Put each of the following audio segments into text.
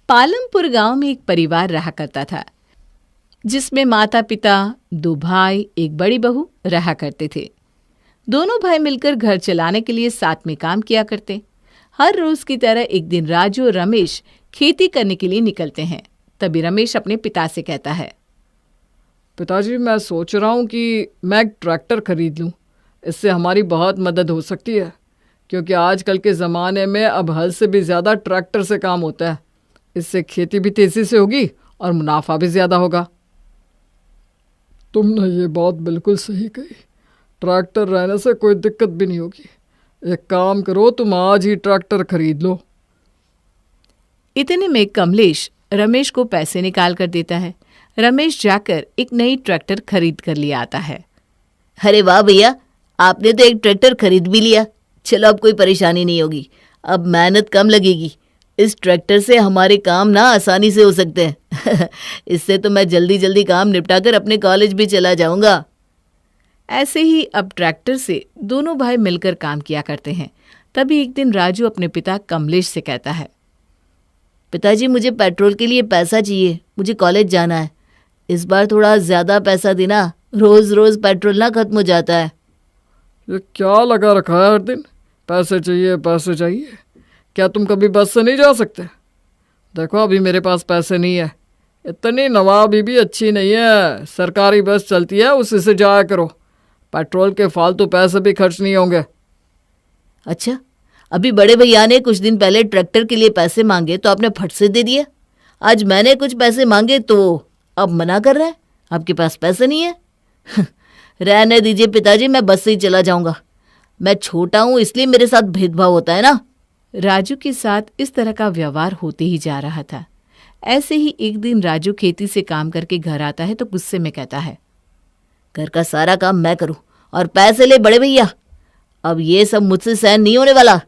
पालमपुर गांव में एक परिवार रहा करता था, जिसमें माता पिता, 2 भाई, एक बड़ी बहू रहा करते थे। दोनों भाई मिलकर घर चलाने के लिए साथ में काम किया करते। हर रोज की तरह एक दिन राजू और रमेश खेती करने के लिए निकलते हैं। तभी रमेश अपने पिता से कहता है, पिताजी, मैं सोच रहा हूँ कि मैं एक ट्रैक्टर खरीद लूँ। इससे हमारी बहुत मदद हो सकती है, क्योंकि आजकल के ज़माने में अब हल से भी ज़्यादा ट्रैक्टर से काम होता है। इससे खेती भी तेज़ी से होगी और मुनाफा भी ज़्यादा होगा। तुमने ये बात बिल्कुल सही कही। ट्रैक्टर रहने से कोई दिक्कत भी नहीं होगी। एक काम करो, तुम आज ही ट्रैक्टर खरीद लो। इतने में कमलेश रमेश को पैसे निकाल कर देता है। रमेश जाकर एक नई ट्रैक्टर खरीद कर ले आता है। अरे वाह भैया, आपने तो एक ट्रैक्टर खरीद भी लिया। चलो, अब कोई परेशानी नहीं होगी, अब मेहनत कम लगेगी। इस ट्रैक्टर से हमारे काम ना आसानी से हो सकते हैं। इससे तो मैं जल्दी जल्दी काम निपटाकर अपने कॉलेज भी चला जाऊंगा। ऐसे ही अब ट्रैक्टर से दोनों भाई मिलकर काम किया करते हैं। तभी एक दिन राजू अपने पिता कमलेश से कहता है, पिताजी, मुझे पेट्रोल के लिए पैसा चाहिए, मुझे कॉलेज जाना है। इस बार थोड़ा ज़्यादा पैसा देना, रोज़ रोज़ पेट्रोल ना खत्म हो जाता है। ये क्या लगा रखा है हर दिन? पैसे चाहिए, पैसे चाहिए। क्या तुम कभी बस से नहीं जा सकते? देखो, अभी मेरे पास पैसे नहीं है। इतनी नवाबी भी अच्छी नहीं है। सरकारी बस चलती है, उसी से जाया करो। पेट्रोल के फालतू पैसे भी खर्च नहीं होंगे। अच्छा, अभी बड़े भैया ने कुछ दिन पहले ट्रैक्टर के लिए पैसे मांगे तो आपने फट से दे दिए। आज मैंने कुछ पैसे मांगे तो अब मना कर रहा है, आपके पास पैसे नहीं है। रहने दीजिए पिताजी, मैं बस से ही चला जाऊंगा। मैं छोटा हूं इसलिए मेरे साथ भेदभाव होता है ना। राजू के साथ इस तरह का व्यवहार होते ही जा रहा था। ऐसे ही एक दिन राजू खेती से काम करके घर आता है तो गुस्से में कहता है, घर का सारा काम मैं करूं और पैसे ले बड़े भैया। अब ये सब मुझसे सहन नहीं होने वाला।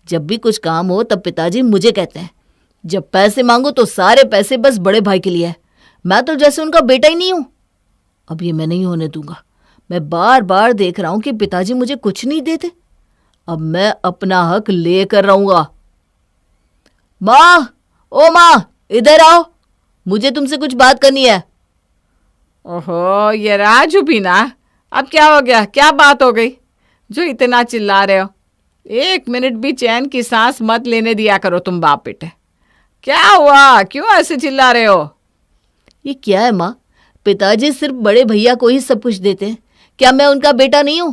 जब भी कुछ काम हो तब पिताजी मुझे कहते हैं, जब पैसे मांगो तो सारे पैसे बस बड़े भाई के लिए है। मैं तो जैसे उनका बेटा ही नहीं हूं। अब ये मैं नहीं होने दूंगा। मैं बार बार देख रहा हूं कि पिताजी मुझे कुछ नहीं देते। अब मैं अपना हक लेकर रहूंगा। माँ, ओ माँ, इधर आओ, मुझे तुमसे कुछ बात करनी है। ओहो, ये राजू भी ना, अब क्या हो गया? क्या बात हो गई जो इतना चिल्ला रहे हो? 1 मिनट भी चैन की सांस मत लेने दिया करो तुम बाप बेटे। क्या हुआ? क्यों ऐसे चिल्ला रहे हो? ये क्या है माँ? पिताजी सिर्फ बड़े भैया को ही सब कुछ देते हैं। क्या मैं उनका बेटा नहीं हूं?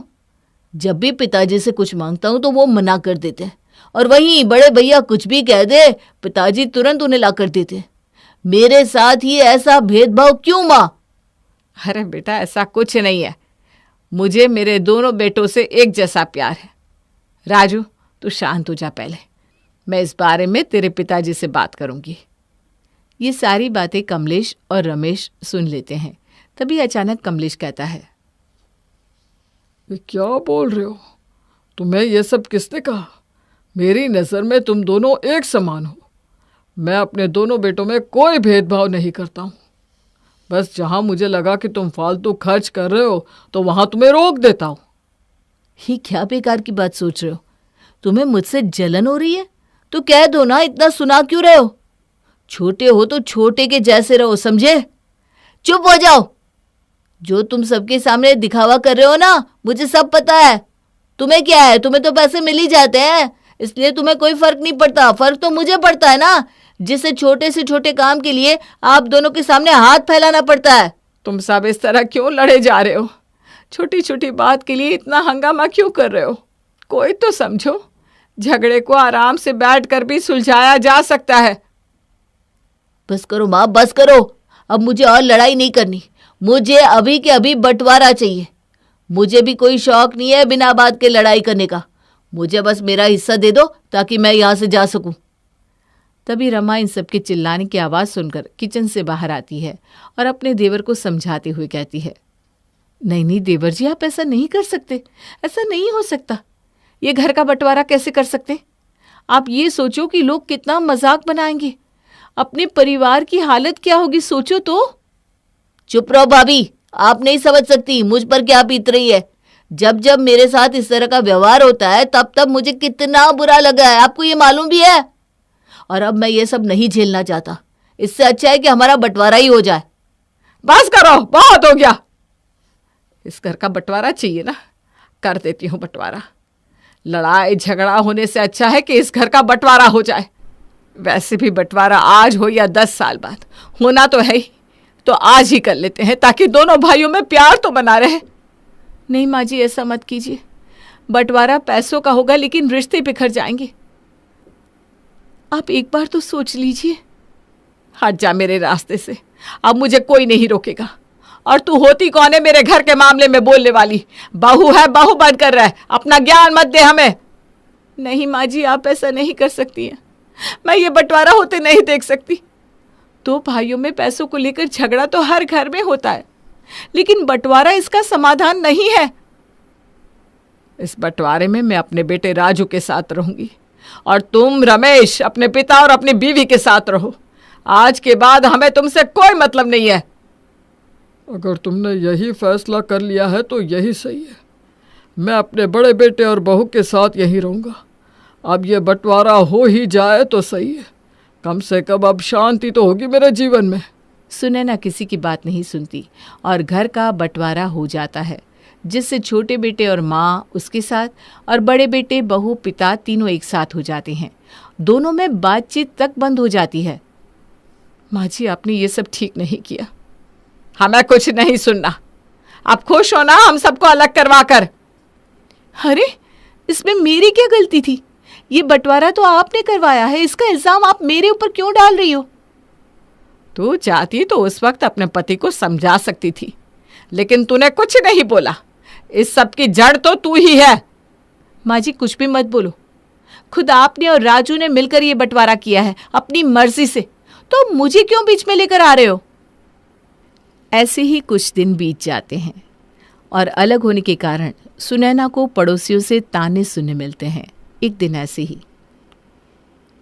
जब भी पिताजी से कुछ मांगता हूं तो वो मना कर देते हैं, और वहीं बड़े भैया कुछ भी कह दे, पिताजी तुरंत उन्हें ला कर देते हैं। मेरे साथ ही ऐसा भेदभाव क्यों माँ? अरे बेटा, ऐसा कुछ नहीं है। मुझे मेरे दोनों बेटों से एक जैसा प्यार है। राजू, तू शांत हो जा पहले। मैं इस बारे में तेरे पिताजी से बात करूंगी। ये सारी बातें कमलेश और रमेश सुन लेते हैं। तभी अचानक कमलेश कहता है, ये क्या बोल रहे हो? तुम्हें यह सब किसने कहा? मेरी नज़र में तुम दोनों एक समान हो। मैं अपने दोनों बेटों में कोई भेदभाव नहीं करता हूँ। बस जहाँ मुझे लगा कि तुम फालतू खर्च कर रहे हो तो वहाँ तुम्हें रोक देता हूँ। ही क्या बेकार की बात सोच रहे हो? तुम्हें मुझसे जलन हो रही है तो कह दो ना, इतना सुना क्यों रहे हो? छोटे हो तो छोटे के जैसे रहो, समझे? चुप हो जाओ। जो तुम सबके सामने दिखावा कर रहे हो ना, मुझे सब पता है। तुम्हें क्या है, तुम्हें तो पैसे मिल ही जाते हैं, इसलिए तुम्हें कोई फर्क नहीं पड़ता। फर्क तो मुझे पड़ता है ना, जिससे छोटे से छोटे काम के लिए आप दोनों के सामने हाथ फैलाना पड़ता है। तुम सब इस तरह क्यों लड़े जा रहे हो? छोटी छोटी बात के लिए इतना हंगामा क्यों कर रहे हो? कोई तो समझो। झगड़े को आराम से बैठ कर भी सुलझाया जा सकता है। बस करो माँ, बस करो। अब मुझे और लड़ाई नहीं करनी। मुझे अभी के अभी बंटवारा चाहिए। मुझे भी कोई शौक नहीं है बिना बात के लड़ाई करने का। मुझे बस मेरा हिस्सा दे दो ताकि मैं यहाँ से जा सकूं। तभी रमा इन सबके चिल्लाने की आवाज़ सुनकर किचन से बाहर आती है और अपने देवर को समझाते हुए कहती है, नहीं नहीं देवर जी, आप ऐसा नहीं कर सकते। ऐसा नहीं हो सकता। ये घर का बंटवारा कैसे कर सकते? आप ये सोचो कि लोग कितना मजाक बनाएंगे। अपने परिवार की हालत क्या होगी, सोचो तो। चुप रहो भाभी, आप नहीं समझ सकती मुझ पर क्या बीत रही है। जब जब मेरे साथ इस तरह का व्यवहार होता है तब तब मुझे कितना बुरा लगा है, आपको ये मालूम भी है। और अब मैं ये सब नहीं झेलना चाहता। इससे अच्छा है कि हमारा बंटवारा ही हो जाए। बस करो, बहुत हो गया। इस घर का बंटवारा चाहिए ना, कर देती हूँ बंटवारा। लड़ाई झगड़ा होने से अच्छा है कि इस घर का बंटवारा हो जाए। वैसे भी बंटवारा आज हो या 10 साल बाद, होना तो है ही, तो आज ही कर लेते हैं ताकि दोनों भाइयों में प्यार तो बना रहे। नहीं माँ जी, ऐसा मत कीजिए। बंटवारा पैसों का होगा लेकिन रिश्ते बिखर जाएंगे। आप एक बार तो सोच लीजिए। हट जा मेरे रास्ते से, अब मुझे कोई नहीं रोकेगा। और तू होती कौन है मेरे घर के मामले में बोलने वाली? बहू है, बहू बनकर रह, अपना ज्ञान मत दे हमें। नहीं माँ जी, आप ऐसा नहीं कर सकती हैं। मैं ये बंटवारा होते नहीं देख सकती। दो भाइयों में पैसों को लेकर झगड़ा तो हर घर में होता है, लेकिन बंटवारा इसका समाधान नहीं है। इस बंटवारे में मैं अपने बेटे राजू के साथ रहूंगी और तुम रमेश अपने पिता और अपनी बीवी के साथ रहो। आज के बाद हमें तुमसे कोई मतलब नहीं है। अगर तुमने यही फैसला कर लिया है तो यही सही है। मैं अपने बड़े बेटे और बहू के साथ यहीं रहूँगा। अब ये बंटवारा हो ही जाए तो सही है, कम से कम अब शांति तो होगी मेरे जीवन में। सुनैना किसी की बात नहीं सुनती और घर का बंटवारा हो जाता है, जिससे छोटे बेटे और माँ उसके साथ और बड़े बेटे बहू पिता तीनों एक साथ हो जाते हैं। दोनों में बातचीत तक बंद हो जाती है। माँ जी, आपने ये सब ठीक नहीं किया। हमें कुछ नहीं सुनना। आप खुश हो ना हम सबको अलग करवा कर? अरे, इसमें मेरी क्या गलती थी? ये बंटवारा तो आपने करवाया है, इसका इल्जाम आप मेरे ऊपर क्यों डाल रही हो? तू चाहती तो उस वक्त अपने पति को समझा सकती थी, लेकिन तूने कुछ नहीं बोला। इस सब की जड़ तो तू ही है। माँ जी, कुछ भी मत बोलो। खुद आपने और राजू ने मिलकर ये बंटवारा किया है अपनी मर्जी से, तो मुझे क्यों बीच में लेकर आ रहे हो? ऐसे ही कुछ दिन बीत जाते हैं और अलग होने के कारण सुनैना को पड़ोसियों से ताने सुनने मिलते हैं। एक दिन ऐसे ही,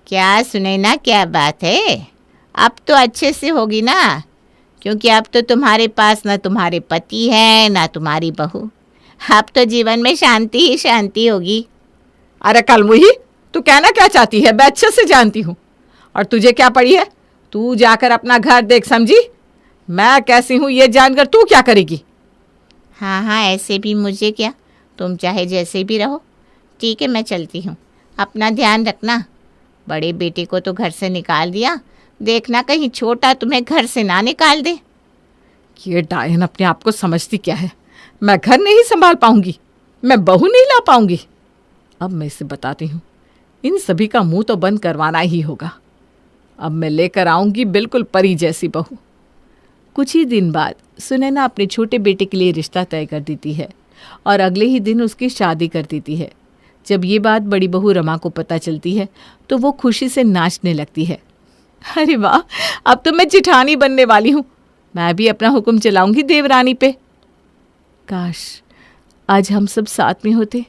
क्या सुनैना, क्या बात है? अब तो अच्छे से होगी ना, क्योंकि अब तो तुम्हारे पास ना तुम्हारे पति है ना तुम्हारी बहू। अब तो जीवन में शांति ही शांति होगी। अरे कलमुही, तू कहना क्या चाहती है? मैं अच्छे से जानती हूँ। और तुझे क्या पड़ी है? तू जाकर अपना घर देख, समझी? मैं कैसी हूँ ये जानकर तू क्या करेगी? हाँ, ऐसे भी मुझे क्या, तुम चाहे जैसे भी रहो। ठीक है, मैं चलती हूँ। अपना ध्यान रखना। बड़े बेटे को तो घर से निकाल दिया, देखना कहीं छोटा तुम्हें घर से ना निकाल दे। ये डायन अपने आप को समझती क्या है? मैं घर नहीं संभाल पाऊंगी, मैं बहू नहीं ला पाऊंगी। अब मैं इसे बताती हूँ, इन सभी का मुंह तो बंद करवाना ही होगा। अब मैं लेकर आऊंगी बिल्कुल परी जैसी बहू। कुछ ही दिन बाद सुनैना अपने छोटे बेटे के लिए रिश्ता तय कर देती है और अगले ही दिन उसकी शादी कर देती है। जब ये बात बड़ी बहू रमा को पता चलती है तो वो खुशी से नाचने लगती है। अरे वाह, अब तो मैं जिठानी बनने वाली हूँ। मैं भी अपना हुक्म चलाऊंगी देवरानी पे। काश आज हम सब साथ में होते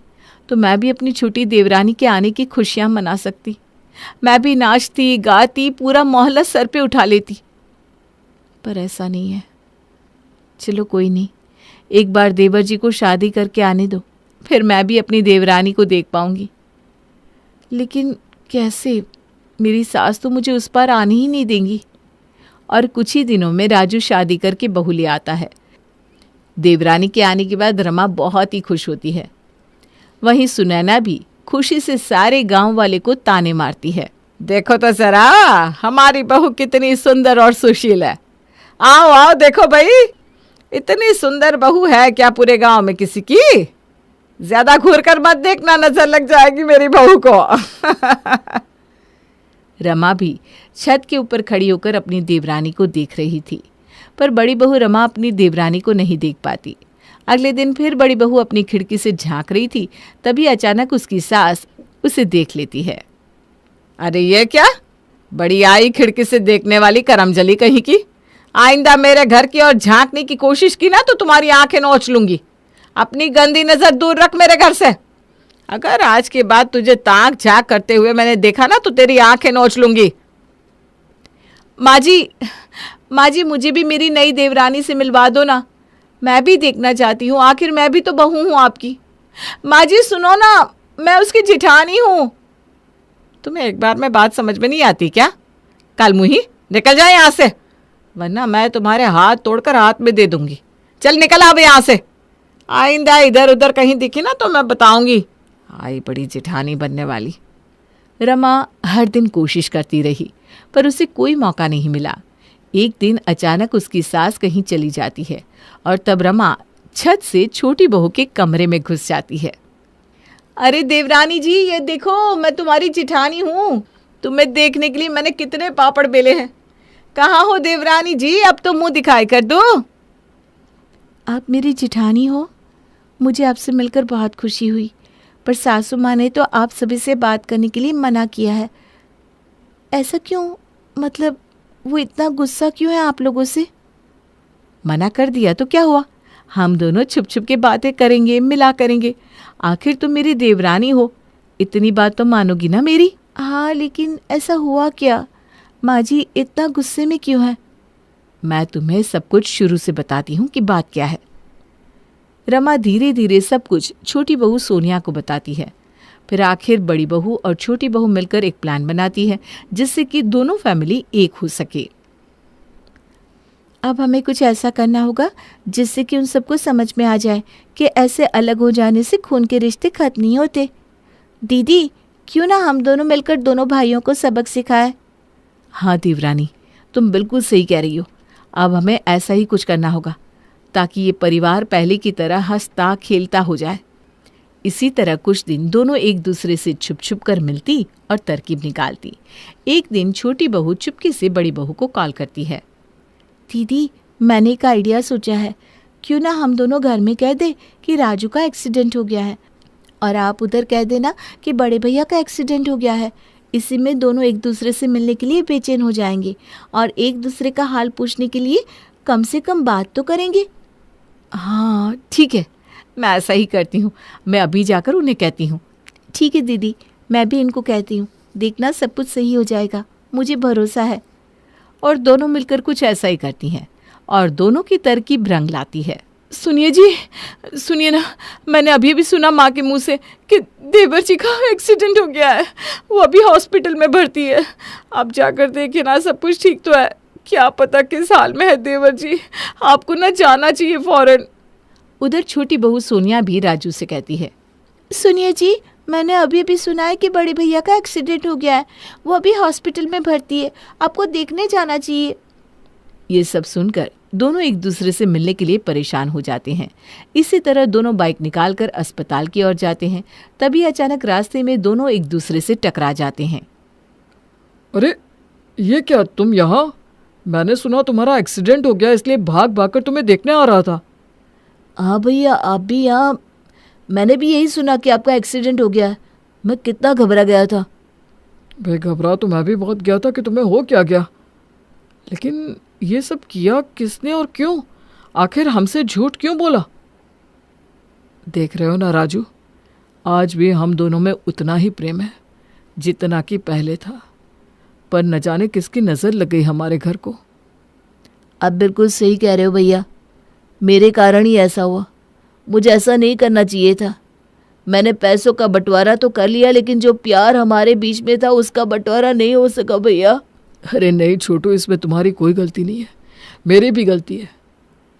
तो मैं भी अपनी छोटी देवरानी के आने की खुशियाँ मना सकती। मैं भी नाचती गाती, पूरा मोहल्ला सर पे उठा लेती। पर ऐसा नहीं है। चलो कोई नहीं, एक बार देवर जी को शादी करके आने दो, फिर मैं भी अपनी देवरानी को देख पाऊंगी। लेकिन कैसे? मेरी सास तो मुझे उस पार आने ही नहीं देंगी। और कुछ ही दिनों में राजू शादी करके बहू ले आता है। देवरानी के आने के बाद रमा बहुत ही खुश होती है। वहीं सुनैना भी खुशी से सारे गांव वाले को ताने मारती है। देखो तो जरा हमारी बहू कितनी सुंदर और सुशील है। आओ आओ देखो भाई, इतनी सुंदर बहू है क्या पूरे गांव में किसी की? ज्यादा घूर कर मत देखना, नजर लग जाएगी मेरी बहू को। रमा भी छत के ऊपर खड़ी होकर अपनी देवरानी को देख रही थी, पर बड़ी बहू रमा अपनी देवरानी को नहीं देख पाती। अगले दिन फिर बड़ी बहू अपनी खिड़की से झांक रही थी, तभी अचानक उसकी सास उसे देख लेती है। अरे ये क्या, बड़ी आई खिड़की से देखने वाली करमजली कहीं की। आइंदा मेरे घर की ओर झांकने की कोशिश की ना तो तुम्हारी आंखें नोच लूंगी। अपनी गंदी नजर दूर रख मेरे घर से। अगर आज के बाद तुझे ताक झांक करते हुए मैंने देखा ना तो तेरी आंखें नोच लूंगी। माँ जी, मुझे भी मेरी नई देवरानी से मिलवा दो ना। मैं भी देखना चाहती हूँ, आखिर मैं भी तो बहू हूँ आपकी। माँ जी सुनो ना, मैं उसकी जिठानी हूँ। तुम्हें एक बार में बात समझ में नहीं आती क्या? कल मुही निकल जाए यहाँ से, वरना मैं तुम्हारे हाथ तोड़कर हाथ में दे दूंगी। चल निकल अब यहाँ से, आइंदा इधर उधर कहीं दिखी ना तो मैं बताऊंगी। आई बड़ी जेठानी बनने वाली। रमा हर दिन कोशिश करती रही पर उसे कोई मौका नहीं मिला। एक दिन अचानक उसकी सास कहीं चली जाती है और तब रमा छत से छोटी बहू के कमरे में घुस जाती है। अरे देवरानी जी, ये देखो मैं तुम्हारी जेठानी हूँ। तुम्हें देखने के लिए मैंने कितने पापड़ बेले हैं। कहाँ हो देवरानी जी, अब तो मुंह दिखाई कर दो। आप मेरी जेठानी हो? मुझे आपसे मिलकर बहुत खुशी हुई, पर सासू माँ ने तो आप सभी से बात करने के लिए मना किया है। ऐसा क्यों? मतलब वो इतना गुस्सा क्यों है आप लोगों से? मना कर दिया तो क्या हुआ, हम दोनों छुप छुप के बातें करेंगे, मिला करेंगे। आखिर तुम मेरी देवरानी हो, इतनी बात तो मानोगी ना मेरी? हाँ, लेकिन ऐसा हुआ क्या? माँ जी इतना गुस्से में क्यों है? मैं तुम्हें सब कुछ शुरू से बताती हूँ कि बात क्या है। रमा धीरे धीरे सब कुछ छोटी बहू सोनिया को बताती है। फिर आखिर बड़ी बहू और छोटी बहू मिलकर एक प्लान बनाती है जिससे कि दोनों फैमिली एक हो सके। अब हमें कुछ ऐसा करना होगा जिससे कि उन सबको समझ में आ जाए कि ऐसे अलग हो जाने से खून के रिश्ते खत्म नहीं होते। दीदी, क्यों ना हम दोनों मिलकर दोनों भाइयों को सबक सिखाए? हाँ देवरानी, तुम बिल्कुल सही कह रही हो। अब हमें ऐसा ही कुछ करना होगा ताकि ये परिवार पहले की तरह हंसता खेलता हो जाए। इसी तरह कुछ दिन दोनों एक दूसरे से छुप छुप कर मिलती और तरकीब निकालती। एक दिन छोटी बहू चुपके से बड़ी बहू को कॉल करती है। दीदी, मैंने एक आइडिया सोचा है। क्यों ना हम दोनों घर में कह दे कि राजू का एक्सीडेंट हो गया है और आप उधर कह देना कि बड़े भैया का एक्सीडेंट हो गया है। इसी में दोनों एक दूसरे से मिलने के लिए बेचैन हो जाएंगे और एक दूसरे का हाल पूछने के लिए कम से कम बात तो करेंगे। हाँ ठीक है, मैं ऐसा ही करती हूँ। मैं अभी जाकर उन्हें कहती हूँ। ठीक है दीदी, मैं भी इनको कहती हूँ। देखना सब कुछ सही हो जाएगा, मुझे भरोसा है। और दोनों मिलकर कुछ ऐसा ही करती हैं और दोनों की तरकीब रंग लाती है। सुनिए जी, सुनिए ना, मैंने अभी अभी सुना माँ के मुंह से कि देवर जी का एक्सीडेंट हो गया है। वो अभी हॉस्पिटल में भर्ती है। आप जाकर देखिए ना, सब कुछ ठीक तो है। क्या पता किस हाल में है देवर जी, आपको ना जाना चाहिए फौरन। उधर छोटी बहू सोनिया भी राजू से कहती है। सुनिए जी, मैंने अभी अभी सुना है कि बड़े भैया का एक्सीडेंट हो गया है। वो अभी हॉस्पिटल में भर्ती है, आपको देखने जाना चाहिए। ये सब सुनकर दोनों एक दूसरे से मिलने के लिए परेशान हो जाते हैं। इसी तरह दोनों बाइक निकालकर अस्पताल की ओर जाते हैं। तभी अचानक रास्ते में दोनों एक दूसरे से टकरा जाते हैं। अरे ये क्या, तुम यहाँ? मैंने सुना तुम्हारा एक्सीडेंट हो गया, इसलिए भाग भाग कर तुम्हें देखने आ रहा था। हाँ भैया, आप भी यहाँ? मैंने भी यही सुना कि आपका एक्सीडेंट हो गया है। मैं कितना घबरा गया था। भाई घबरा तो मैं भी बहुत गया था कि तुम्हें हो क्या गया, लेकिन ये सब किया किसने और क्यों? आखिर हमसे झूठ क्यों बोला? देख रहे हो ना राजू, आज भी हम दोनों में उतना ही प्रेम है जितना कि पहले था, पर न जाने किसकी नज़र लग गई हमारे घर को। आप बिल्कुल सही कह रहे हो भैया, मेरे कारण ही ऐसा हुआ। मुझे ऐसा नहीं करना चाहिए था। मैंने पैसों का बंटवारा तो कर लिया, लेकिन जो प्यार हमारे बीच में था उसका बंटवारा नहीं हो सका भैया। अरे नहीं छोटू, इसमें तुम्हारी कोई गलती नहीं है, मेरी भी गलती है।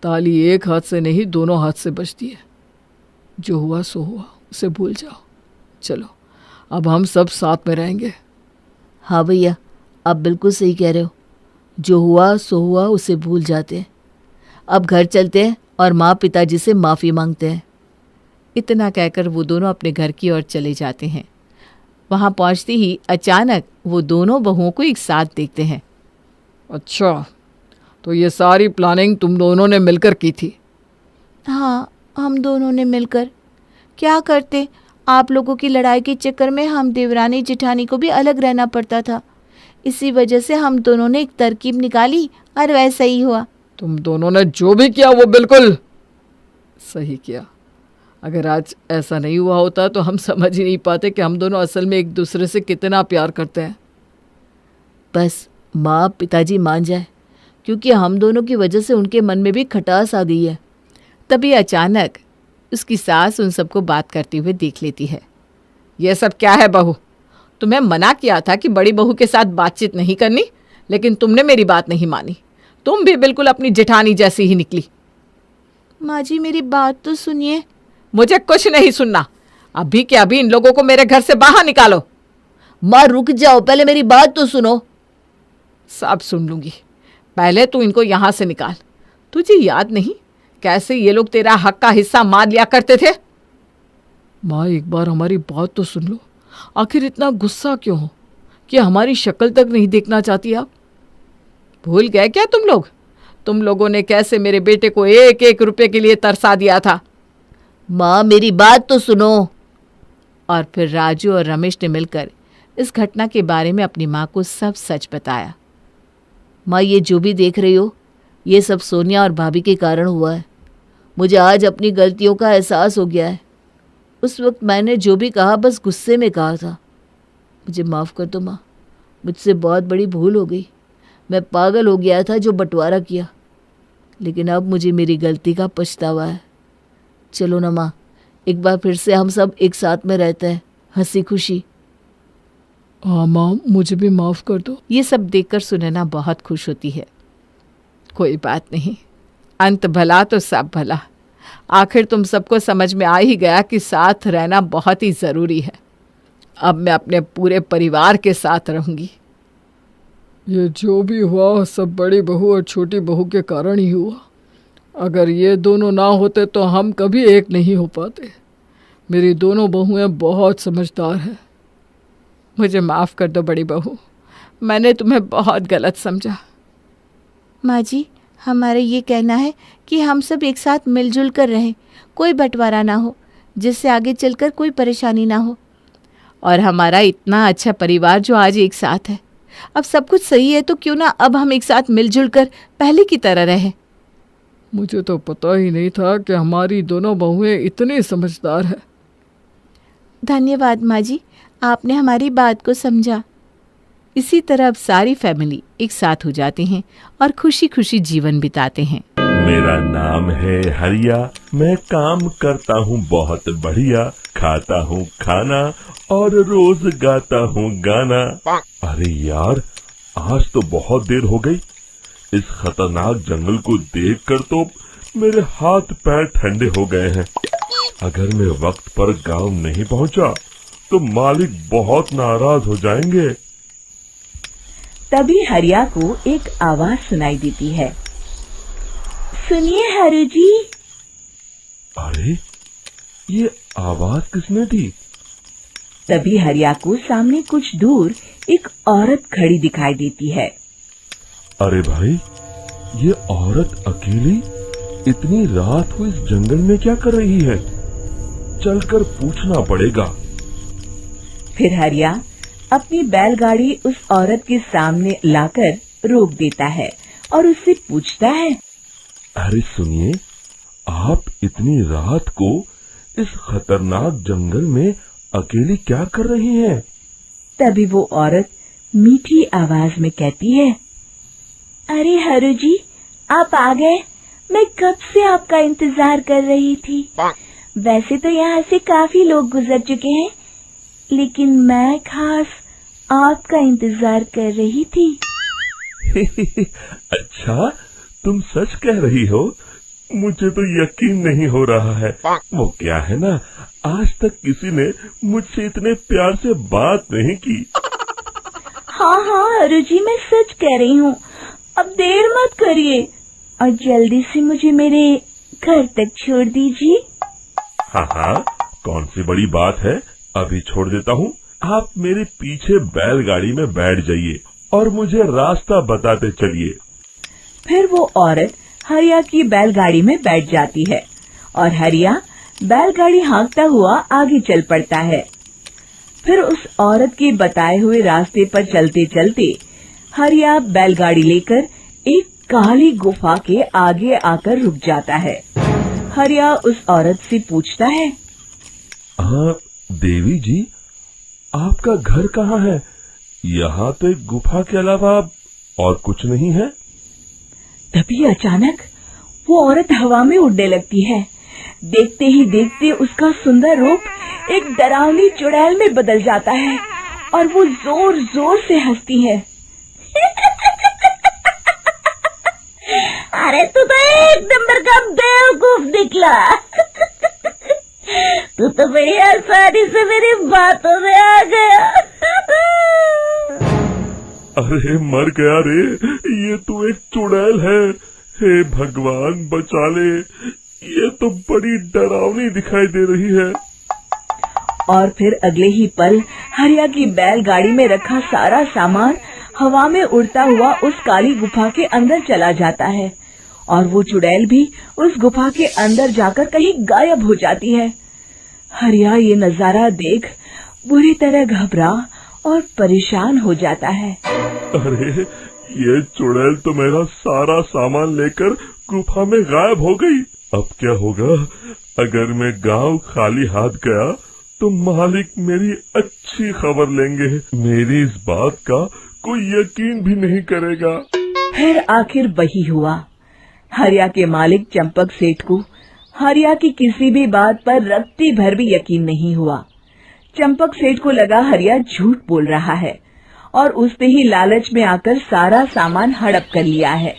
ताली एक हाथ से नहीं, दोनों हाथ से बजती है। जो हुआ सो हुआ, उसे भूल जाओ। चलो अब हम सब साथ में रहेंगे। हाँ भैया, आप बिल्कुल सही कह रहे हो। जो हुआ सो हुआ, उसे भूल जाते हैं। अब घर चलते हैं और माँ पिताजी से माफ़ी मांगते हैं। इतना कहकर वो दोनों अपने घर की ओर चले जाते हैं। वहाँ पहुँचते ही अचानक वो दोनों बहुओं को एक साथ देखते हैं। अच्छा, तो ये सारी प्लानिंग तुम दोनों ने मिलकर की थी? हाँ, हम दोनों ने मिलकर। क्या करते, आप लोगों की लड़ाई के चक्कर में हम देवरानी जेठानी को भी अलग रहना पड़ता था। इसी वजह से हम दोनों ने एक तरकीब निकाली और वैसा ही हुआ। तुम दोनों ने जो भी किया वो बिल्कुल सही किया। अगर आज ऐसा नहीं हुआ होता तो हम समझ ही नहीं पाते कि हम दोनों असल में एक दूसरे से कितना प्यार करते हैं। बस माँ पिताजी मान जाए, क्योंकि हम दोनों की वजह से उनके मन में भी खटास आ गई है। तभी अचानक उसकी सास उन सबको बात करते हुए देख लेती है। ये सब क्या है बहू? तुम्हें मना किया था कि बड़ी बहू के साथ बातचीत नहीं करनी, लेकिन तुमने मेरी बात नहीं मानी। तुम भी बिल्कुल अपनी जेठानी जैसी ही निकली। माँ जी मेरी बात तो सुनिए। मुझे कुछ नहीं सुनना। अभी के अभी इन लोगों को मेरे घर से बाहर निकालो। माँ रुक जाओ, पहले मेरी बात तो सुनो। सब सुन लूंगी, पहले तू इनको यहां से निकाल। तुझे याद नहीं कैसे ये लोग तेरा हक का हिस्सा मार लिया करते थे? माँ एक बार हमारी बात तो सुन लो। आखिर इतना गुस्सा क्यों हो कि हमारी शक्ल तक नहीं देखना चाहती आप? भूल गए क्या तुम लोगों ने कैसे मेरे बेटे को एक एक रुपए के लिए तरसा दिया था? माँ मेरी बात तो सुनो। और फिर राजू और रमेश ने मिलकर इस घटना के बारे में अपनी माँ को सब सच बताया। माँ ये जो भी देख रही हो, ये सब सोनिया और भाभी के कारण हुआ है। मुझे आज अपनी गलतियों का एहसास हो गया है। उस वक्त मैंने जो भी कहा बस गुस्से में कहा था। मुझे माफ़ कर दो माँ, मुझसे बहुत बड़ी भूल हो गई। मैं पागल हो गया था जो बंटवारा किया, लेकिन अब मुझे मेरी गलती का पछतावा है। चलो ना माँ, एक बार फिर से हम सब एक साथ में रहते हैं, हंसी खुशी। हाँ माँ, मुझे भी माफ़ कर दो। ये सब देखकर सुनैना बहुत खुश होती है। कोई बात नहीं, अंत भला तो सब भला। आखिर तुम सबको समझ में आ ही गया कि साथ रहना बहुत ही ज़रूरी है। अब मैं अपने पूरे परिवार के साथ रहूंगी। ये जो भी हुआ सब बड़ी बहू और छोटी बहू के कारण ही हुआ। अगर ये दोनों ना होते तो हम कभी एक नहीं हो पाते। मेरी दोनों बहुएं बहुत समझदार हैं। मुझे माफ़ कर दो बड़ी बहू, मैंने तुम्हें बहुत गलत समझा। माँ जी हमारा ये कहना है कि हम सब एक साथ मिलजुल कर रहें, कोई बंटवारा ना हो, जिससे आगे चलकर कोई परेशानी ना हो। और हमारा इतना अच्छा परिवार जो आज एक साथ है, अब सब कुछ सही है तो क्यों ना अब हम एक साथ मिलजुल कर पहले की तरह रहें। मुझे तो पता ही नहीं था कि हमारी दोनों बहुएं इतनी समझदार हैं। धन्यवाद माँ जी, आपने हमारी बात को समझा। इसी तरह अब सारी फैमिली एक साथ हो जाते हैं और खुशी खुशी जीवन बिताते हैं। मेरा नाम है हरिया, मैं काम करता हूँ बहुत बढ़िया, खाता हूँ खाना और रोज गाता हूँ गाना। अरे यार, आज तो बहुत देर हो गई। इस खतरनाक जंगल को देखकर तो मेरे हाथ पैर ठंडे हो गए हैं। अगर मैं वक्त पर गांव नहीं पहुंचा तो मालिक बहुत नाराज हो जाएंगे। तभी हरिया को एक आवाज सुनाई देती है। सुनिए हरु जी। अरे ये आवाज किसने दी? तभी हरिया को सामने कुछ दूर एक औरत खड़ी दिखाई देती है। अरे भाई, ये औरत अकेली इतनी रात को इस जंगल में क्या कर रही है? चलकर पूछना पड़ेगा। फिर हरिया अपनी बैलगाड़ी उस औरत के सामने लाकर रोक देता है और उससे पूछता है, अरे सुनिए, आप इतनी रात को इस खतरनाक जंगल में अकेली क्या कर रही हैं? तभी वो औरत मीठी आवाज में कहती है, अरे हरु जी, आप आ गए। मैं कब से आपका इंतजार कर रही थी। वैसे तो यहाँ से काफी लोग गुजर चुके हैं, लेकिन मैं खास आपका इंतजार कर रही थी। अच्छा, तुम सच कह रही हो? मुझे तो यकीन नहीं हो रहा है। वो क्या है ना, आज तक किसी ने मुझसे इतने प्यार से बात नहीं की। हाँ हाँ हरु जी, मैं सच कह रही हूँ। अब देर मत करिए और जल्दी से मुझे मेरे घर तक छोड़ दीजिए। हाँ हाँ, कौन सी बड़ी बात है, अभी छोड़ देता हूँ। आप मेरे पीछे बैलगाड़ी में बैठ जाइए और मुझे रास्ता बताते चलिए। फिर वो औरत हरिया की बैलगाड़ी में बैठ जाती है और हरिया बैलगाड़ी हाँकता हुआ आगे चल पड़ता है। फिर उस औरत के बताए हुए रास्ते पर चलते चलते हरिया बैलगाड़ी लेकर एक काली गुफा के आगे आकर रुक जाता है। हरिया उस औरत से पूछता है, हाँ देवी जी, आपका घर कहाँ है? यहाँ तो एक गुफा के अलावा और कुछ नहीं है। तभी अचानक वो औरत हवा में उड़ने लगती है। देखते ही देखते उसका सुंदर रूप एक डरावनी चुड़ैल में बदल जाता है और वो जोर जोर से हंसती है। अरे तू तो एक नंबर का बेवकूफ निकला। तू तो बड़ी आसानी से मेरी बातों में आ गया। अरे मर गया रे, ये तो एक चुड़ैल है। हे भगवान बचा ले, ये तो बड़ी डरावनी दिखाई दे रही है। और फिर अगले ही पल हरिया की बैलगाड़ी में रखा सारा सामान हवा में उड़ता हुआ उस काली गुफा के अंदर चला जाता है और वो चुड़ैल भी उस गुफा के अंदर जाकर कहीं गायब हो जाती है। हरिया ये नजारा देख बुरी तरह घबरा और परेशान हो जाता है। अरे ये चुड़ैल तो मेरा सारा सामान लेकर गुफा में गायब हो गई। अब क्या होगा? अगर मैं गांव खाली हाथ गया तो मालिक मेरी अच्छी खबर लेंगे। मेरी इस बात का कोई यकीन भी नहीं करेगा। फिर आखिर वही हुआ। हरिया के मालिक चंपक सेठ को हरिया की किसी भी बात पर रत्ती भर भी यकीन नहीं हुआ। चंपक सेठ को लगा हरिया झूठ बोल रहा है और उसने ही लालच में आकर सारा सामान हड़प कर लिया है।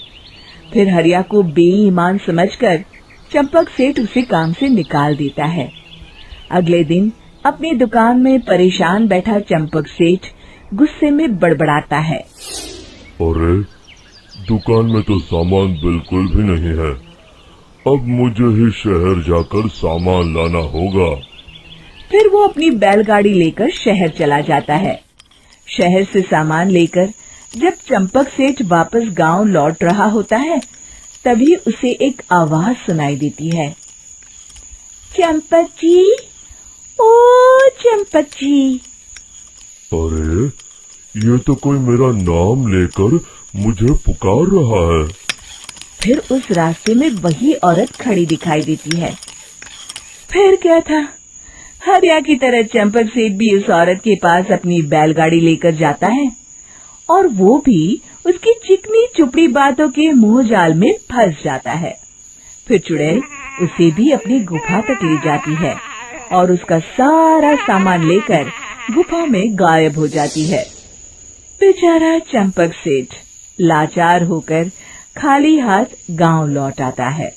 फिर हरिया को बेईमान समझकर चंपक सेठ उसे काम से निकाल देता है। अगले दिन अपनी दुकान में परेशान बैठा चंपक सेठ गुस्से में बड़बड़ाता है। अरे दुकान में तो सामान बिल्कुल भी नहीं है। अब मुझे ही शहर जाकर सामान लाना होगा। फिर वो अपनी बैलगाड़ी लेकर शहर चला जाता है। शहर से सामान लेकर जब चंपक सेठ वापस गांव लौट रहा होता है, तभी उसे एक आवाज सुनाई देती है। चंपक जी, ओ चंपक जी। अरे ये तो कोई मेरा नाम लेकर मुझे पुकार रहा है। फिर उस रास्ते में वही औरत खड़ी दिखाई देती है। फिर क्या था, हरिया की तरह चंपक सेठ भी उस औरत के पास अपनी बैलगाड़ी लेकर जाता है और वो भी उसकी चिकनी चुपड़ी बातों के मोह जाल में फंस जाता है। फिर चुड़ैल उसे भी अपनी गुफा तक ले जाती है और उसका सारा सामान लेकर गुफा में गायब हो जाती है। बेचारा चंपक सेठ लाचार होकर खाली हाथ गांव लौट आता है।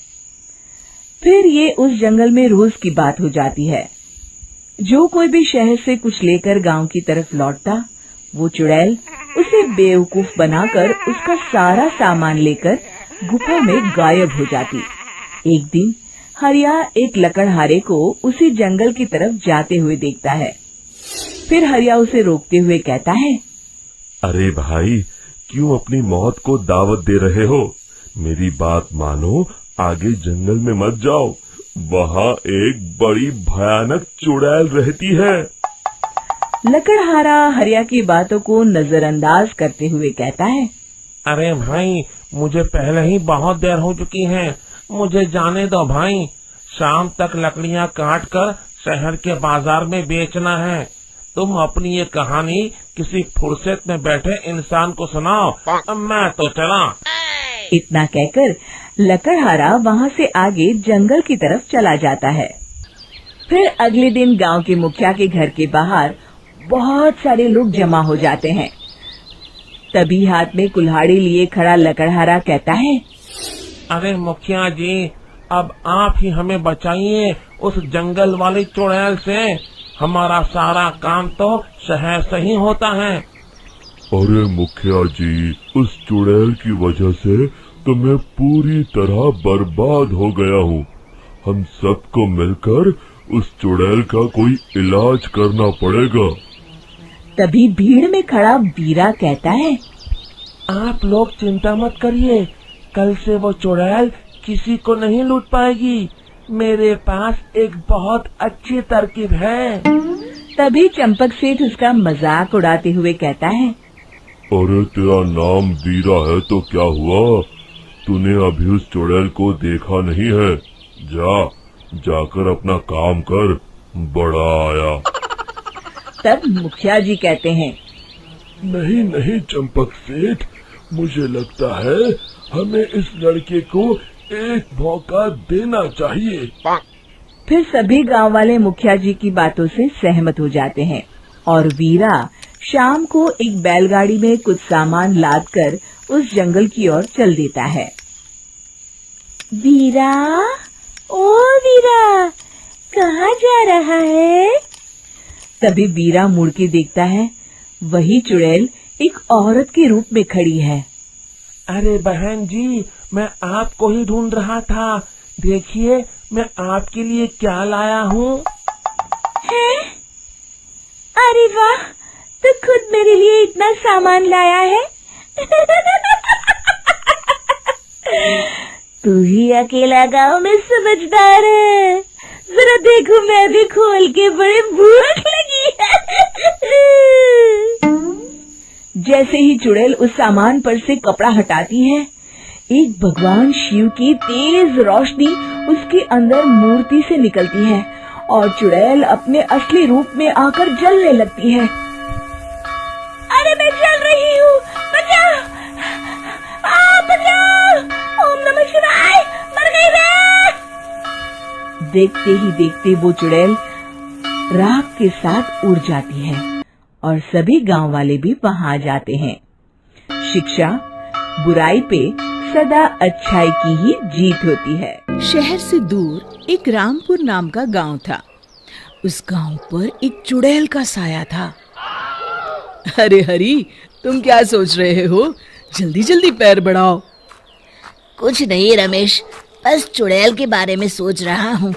फिर ये उस जंगल में रोज की बात हो जाती है। जो कोई भी शहर से कुछ लेकर गांव की तरफ लौटता, वो चुड़ैल उसे बेवकूफ बनाकर उसका सारा सामान लेकर गुफा में गायब हो जाती। एक दिन हरिया एक लकड़हारे को उसी जंगल की तरफ जाते हुए देखता है। फिर हरिया उसे रोकते हुए कहता है, अरे भाई, क्यों अपनी मौत को दावत दे रहे हो? मेरी बात मानो, आगे जंगल में मत जाओ। वहाँ एक बड़ी भयानक चुड़ैल रहती है। लकड़हारा हरिया की बातों को नजरअंदाज करते हुए कहता है, अरे भाई, मुझे पहले ही बहुत देर हो चुकी है। मुझे जाने दो भाई। शाम तक लकड़ियाँ काट कर शहर के बाजार में बेचना है। तुम अपनी ये कहानी किसी फुर्सत में बैठे इंसान को सुनाओ। मैं तो चला। इतना कहकर लकड़हारा वहाँ से आगे जंगल की तरफ चला जाता है। फिर अगले दिन गांव के मुखिया के घर के बाहर बहुत सारे लोग जमा हो जाते हैं। तभी हाथ में कुल्हाड़ी लिए खड़ा लकड़हारा कहता है, अरे मुखिया जी, अब आप ही हमें बचाइए उस जंगल वाली चुड़ैल से। हमारा सारा काम तो शहर से ही होता है। अरे मुखिया जी, उस चुड़ैल की वजह से तो मैं पूरी तरह बर्बाद हो गया हूँ। हम सबको मिलकर उस चुड़ैल का कोई इलाज करना पड़ेगा। तभी भीड़ में खड़ा वीरा कहता है, आप लोग चिंता मत करिए। कल से वो चुड़ैल किसी को नहीं लूट पाएगी। मेरे पास एक बहुत अच्छी तरकीब है। तभी चंपक सेठ उसका मजाक उड़ाते हुए कहता है, अरे तेरा नाम वीरा है तो क्या हुआ? तूने अभी उस चुड़ैल को देखा नहीं है। जाकर अपना काम कर, बड़ा आया। तब मुखिया जी कहते हैं, नहीं चंपक सेठ, मुझे लगता है हमें इस लड़के को एक मौका देना चाहिए। फिर सभी गांव वाले मुखिया जी की बातों से सहमत हो जाते हैं और वीरा शाम को एक बैलगाड़ी में कुछ सामान लादकर उस जंगल की ओर चल देता है। वीरा, ओ वीरा, कहाँ जा रहा है? तभी वीरा मुड़ के देखता है, वही चुड़ैल एक औरत के रूप में खड़ी है। अरे बहन जी, मैं आपको ही ढूंढ रहा था। देखिए, मैं आपके लिए क्या लाया हूँ। है? अरे वाह, तो खुद मेरे लिए इतना सामान लाया है। तू ही अकेला गांव में समझदार है। जरा देखो, मैं भी खोल के, बड़े भूख लगी है। जैसे ही चुड़ैल उस सामान पर से कपड़ा हटाती है, एक भगवान शिव की तेज रोशनी उसके अंदर मूर्ति से निकलती है और चुड़ैल अपने असली रूप में आकर जलने लगती है। अरे मैं जल रही हूँ, बचाओ! बचाओ! ओम नमः शिवाय! मर गई मैं! देखते ही देखते वो चुड़ैल राख के साथ उड़ जाती है और सभी गांव वाले भी वहां आ जाते हैं। शिक्षा बुराई पे सदा अच्छाई की ही जीत होती है। शहर से दूर एक रामपुर नाम का गांव था। उस गांव पर एक चुड़ैल का साया था। अरे हरी, तुम क्या सोच रहे हो? जल्दी जल्दी पैर बढ़ाओ। कुछ नहीं रमेश, बस चुड़ैल के बारे में सोच रहा हूँ।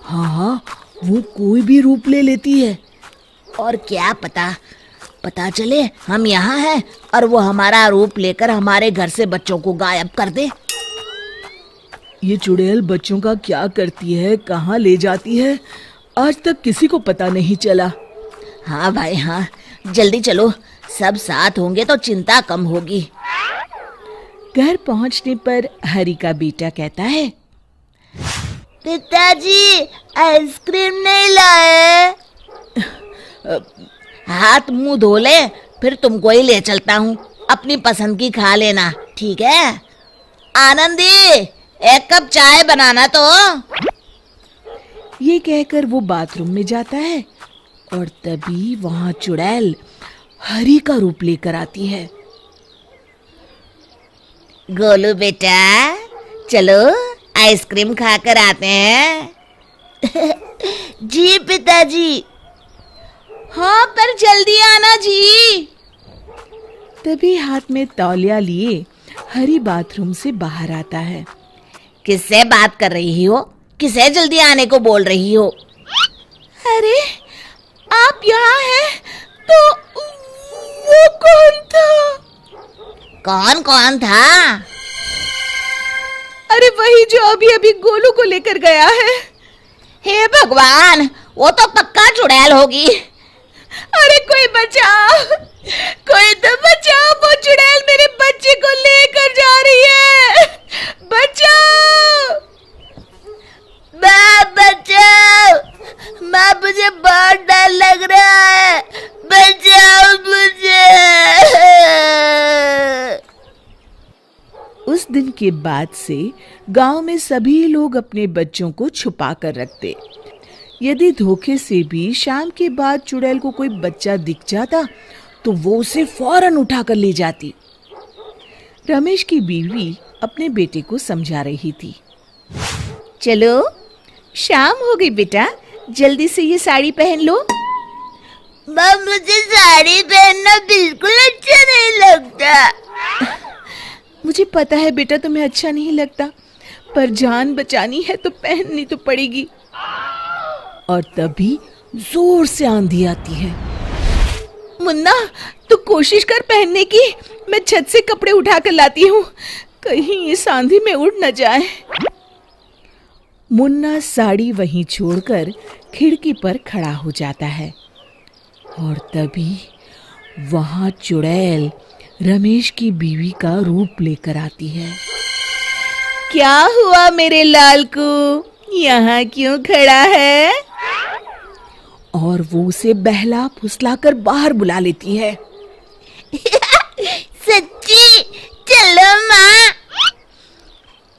हाँ, वो कोई भी रूप ले लेती है। और क्या पता चले हम यहाँ हैं और वो हमारा रूप लेकर हमारे घर से बच्चों को गायब कर दे। ये चुड़ैल बच्चों का क्या करती है, कहाँ ले जाती है, आज तक किसी को पता नहीं चला। हाँ भाई हाँ, जल्दी चलो, सब साथ होंगे तो चिंता कम होगी। घर पहुंचने पर हरी का बेटा कहता है, पिताजी आइसक्रीम नहीं लाए। हाथ मुंह धो ले, फिर तुमको ही ले चलता हूँ। अपनी पसंद की खा लेना, ठीक है? आनंदी, एक कप चाय बनाना तो। ये कहकर वो बाथरूम में जाता है और तभी वहां चुड़ैल हरी का रूप लेकर आती है। गोलू बेटा, चलो आइसक्रीम खाकर आते हैं। जी पिताजी। हाँ, पर जल्दी आना जी। तभी हाथ में तौलिया लिए हरी बाथरूम से बाहर आता है। किससे बात कर रही हो? किसे जल्दी आने को बोल रही हो? अरे, आप यहाँ हैं तो वो कौन था? कौन था? अरे वही जो अभी अभी गोलू को लेकर गया है। हे भगवान, वो तो पक्का चुड़ैल होगी। अरे कोई बचाओ, कोई तो बचाओ, वो चुड़ैल मेरे बच्चे को लेकर जा रही है। बचाओ! माँ बचाओ! माँ, मुझे बहुत डर लग रहा है। बचाओ मुझे! उस दिन के बाद से गांव में सभी लोग अपने बच्चों को छुपा कर रखते। यदि धोखे से भी शाम के बाद चुड़ैल को कोई बच्चा दिख जाता तो वो उसे फौरन उठा कर ले जाती। रमेश की बीवी अपने बेटे को समझा रही थी। चलो, शाम हो गई बेटा, जल्दी से ये साड़ी पहन लो। माँ, मुझे साड़ी पहनना बिल्कुल अच्छा नहीं लगता। मुझे पता है बेटा, तुम्हें अच्छा नहीं लगता, पर जान बचानी है तो पहननी तो पड़ेगी। और तभी जोर से आंधी आती है। मुन्ना, तू कोशिश कर पहनने की, मैं छत से कपड़े उठा कर लाती हूँ, कहीं इस आंधी में उड़ न जाए। मुन्ना साड़ी वहीं छोड़कर खिड़की पर खड़ा हो जाता है और तभी वहां चुड़ैल रमेश की बीवी का रूप लेकर आती है। क्या हुआ मेरे लाल को, यहाँ क्यों खड़ा है? और वो उसे बहला फुसलाकर बाहर बुला लेती है। सच्ची? चलो माँ।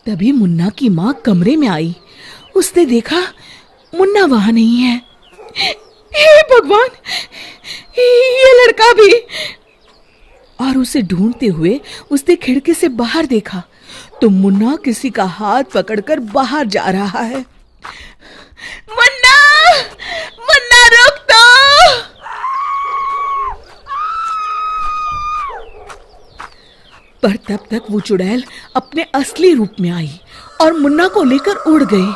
तभी मुन्ना की माँ कमरे में आई। उसने देखा मुन्ना वहां नहीं है। हे भगवान, ये लड़का भी। और उसे ढूंढते हुए उसने खिड़की से बाहर देखा तो मुन्ना किसी का हाथ पकड़कर बाहर जा रहा है। मुन्ना, मुन्ना रुक तो। पर तब तक वो चुड़ैल अपने असली रूप में आई और मुन्ना को लेकर उड़ गई।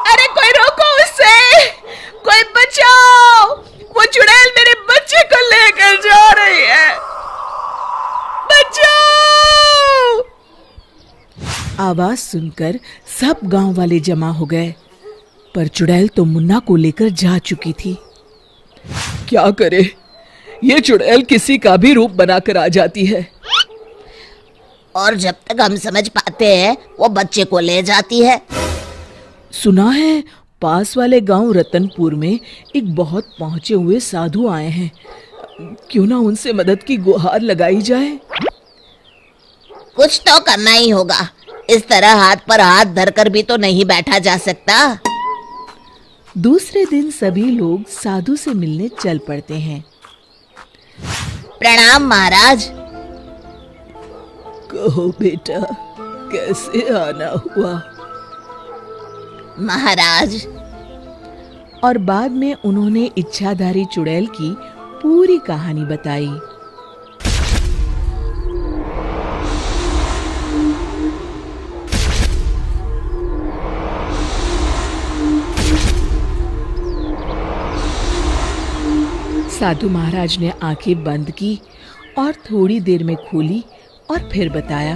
अरे कोई रोको उसे, कोई बचाओ, वो चुड़ैल मेरे बच्चे को लेकर जा रही है, बचाओ। आवाज सुनकर सब गांव वाले जमा हो गए, पर चुड़ैल तो मुन्ना को लेकर जा चुकी थी। क्या करे, ये चुड़ैल किसी का भी रूप बनाकर आ जाती है। और जब तक हम समझ पाते हैं वो बच्चे को ले जाती है। सुना है पास वाले गांव रतनपुर में एक बहुत पहुंचे हुए साधु आए हैं, क्यों ना उनसे मदद की गुहार लगाई जाए। कुछ तो करना ही होगा, इस तरह हाथ पर हाथ धरकर भी तो नहीं बैठा जा सकता। दूसरे दिन सभी लोग साधु से मिलने चल पड़ते हैं। प्रणाम महाराज। कहो बेटा, कैसे आना हुआ? महाराज। और बाद में उन्होंने इच्छाधारी चुड़ैल की पूरी कहानी बताई। साधु महाराज ने आंखें बंद की और थोड़ी देर में खोली और फिर बताया।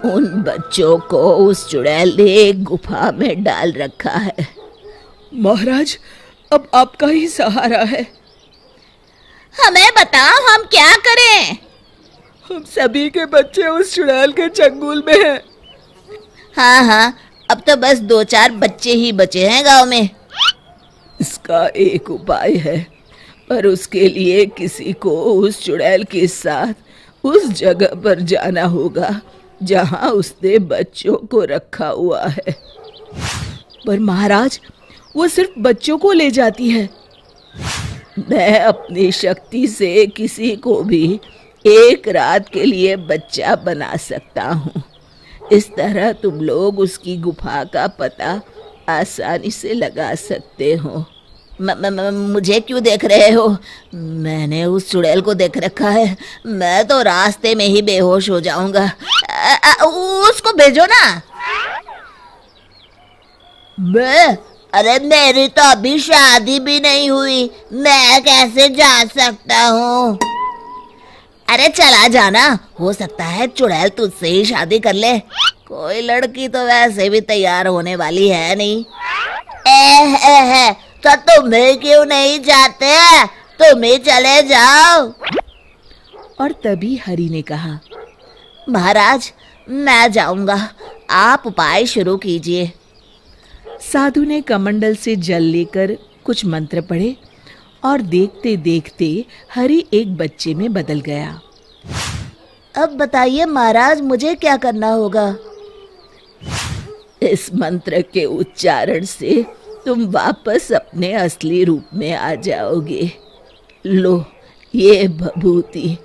उन बच्चों को उस चुड़ैल ने एक गुफा में डाल रखा है। महाराज, अब आपका ही सहारा है। हमें बताओ हम क्या करें? हम सभी के बच्चे उस चुड़ैल के चंगुल में हैं। हाँ हाँ, अब तो बस 2-4 बच्चे ही बचे हैं गांव में। इसका एक उपाय है, पर उसके लिए किसी को उस चुड़ैल के साथ उस जगह पर जाना होगा जहां उसने बच्चों को रखा हुआ है। पर महाराज, वो सिर्फ बच्चों को ले जाती है। मैं अपनी शक्ति से किसी को भी एक रात के लिए बच्चा बना सकता हूँ। इस तरह तुम लोग उसकी गुफा का पता आसानी से लगा सकते हो। मुझे क्यों देख रहे हो? मैंने उस चुड़ैल को देख रखा है, मैं तो रास्ते में ही बेहोश हो जाऊंगा। उसको भेजो ना। अरे मेरी तो अभी शादी भी नहीं हुई, मैं कैसे जा सकता हूँ? अरे चला जाना, हो सकता है चुड़ैल तुझसे ही शादी कर ले। कोई लड़की तो वैसे भी तैयार होने वाली है नहीं। तो तुम्हें क्यों नहीं जाते? तुम ही चले जाओ। और तभी हरि ने कहा, महाराज मैं जाऊंगा, आप उपाय शुरू कीजिए। साधु ने कमंडल से जल लेकर कुछ मंत्र पढ़े और देखते देखते हरि एक बच्चे में बदल गया। अब बताइए महाराज, मुझे क्या करना होगा? इस मंत्र के उच्चारण से तुम वापस अपने असली रूप में आ जाओगे। लो ये भभूति।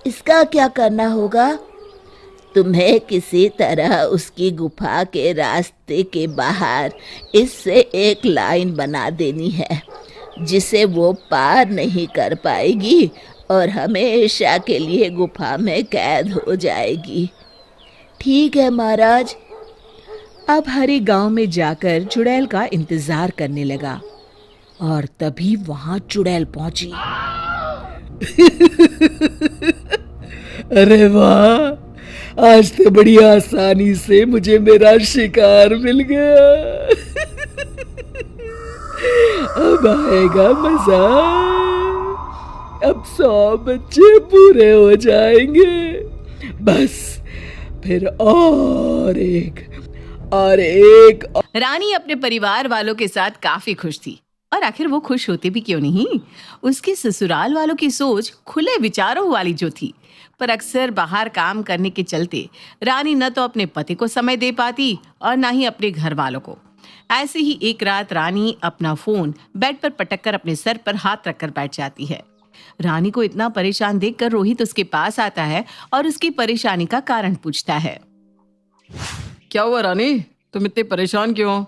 इसका क्या करना होगा? तुम्हें किसी तरह उसकी गुफा के रास्ते के बाहर इससे एक लाइन बना देनी है जिसे वो पार नहीं कर पाएगी और हमेशा के लिए गुफा में कैद हो जाएगी। ठीक है महाराज। अब हरि गांव में जाकर चुड़ैल का इंतजार करने लगा और तभी वहां चुड़ैल पहुंची। अरे वाह, आज तो बड़ी आसानी से मुझे मेरा शिकार मिल गया। अब आएगा मजा। अब 100 बच्चे पूरे हो जाएंगे। बस फिर और एक। रानी अपने परिवार वालों के साथ काफी खुश थी, और आखिर वो खुश होते भी क्यों नहीं। उसके ससुराल वालों की सोच खुले विचारों वाली जो थी, पर अक्सर बाहर काम करने के चलते रानी न तो अपने पति को समय दे पाती और ना ही अपने घर वालों को। ऐसे ही एक रात रानी अपना फोन बेड पर पटककर अपने सर पर हाथ रखकर बैठ जाती है। रानी को इतना परेशान देखकर रोहित उसके पास आता है और उसकी परेशानी का कारण पूछता है। क्या हुआ रानी, तुम इतने परेशान क्यों हो?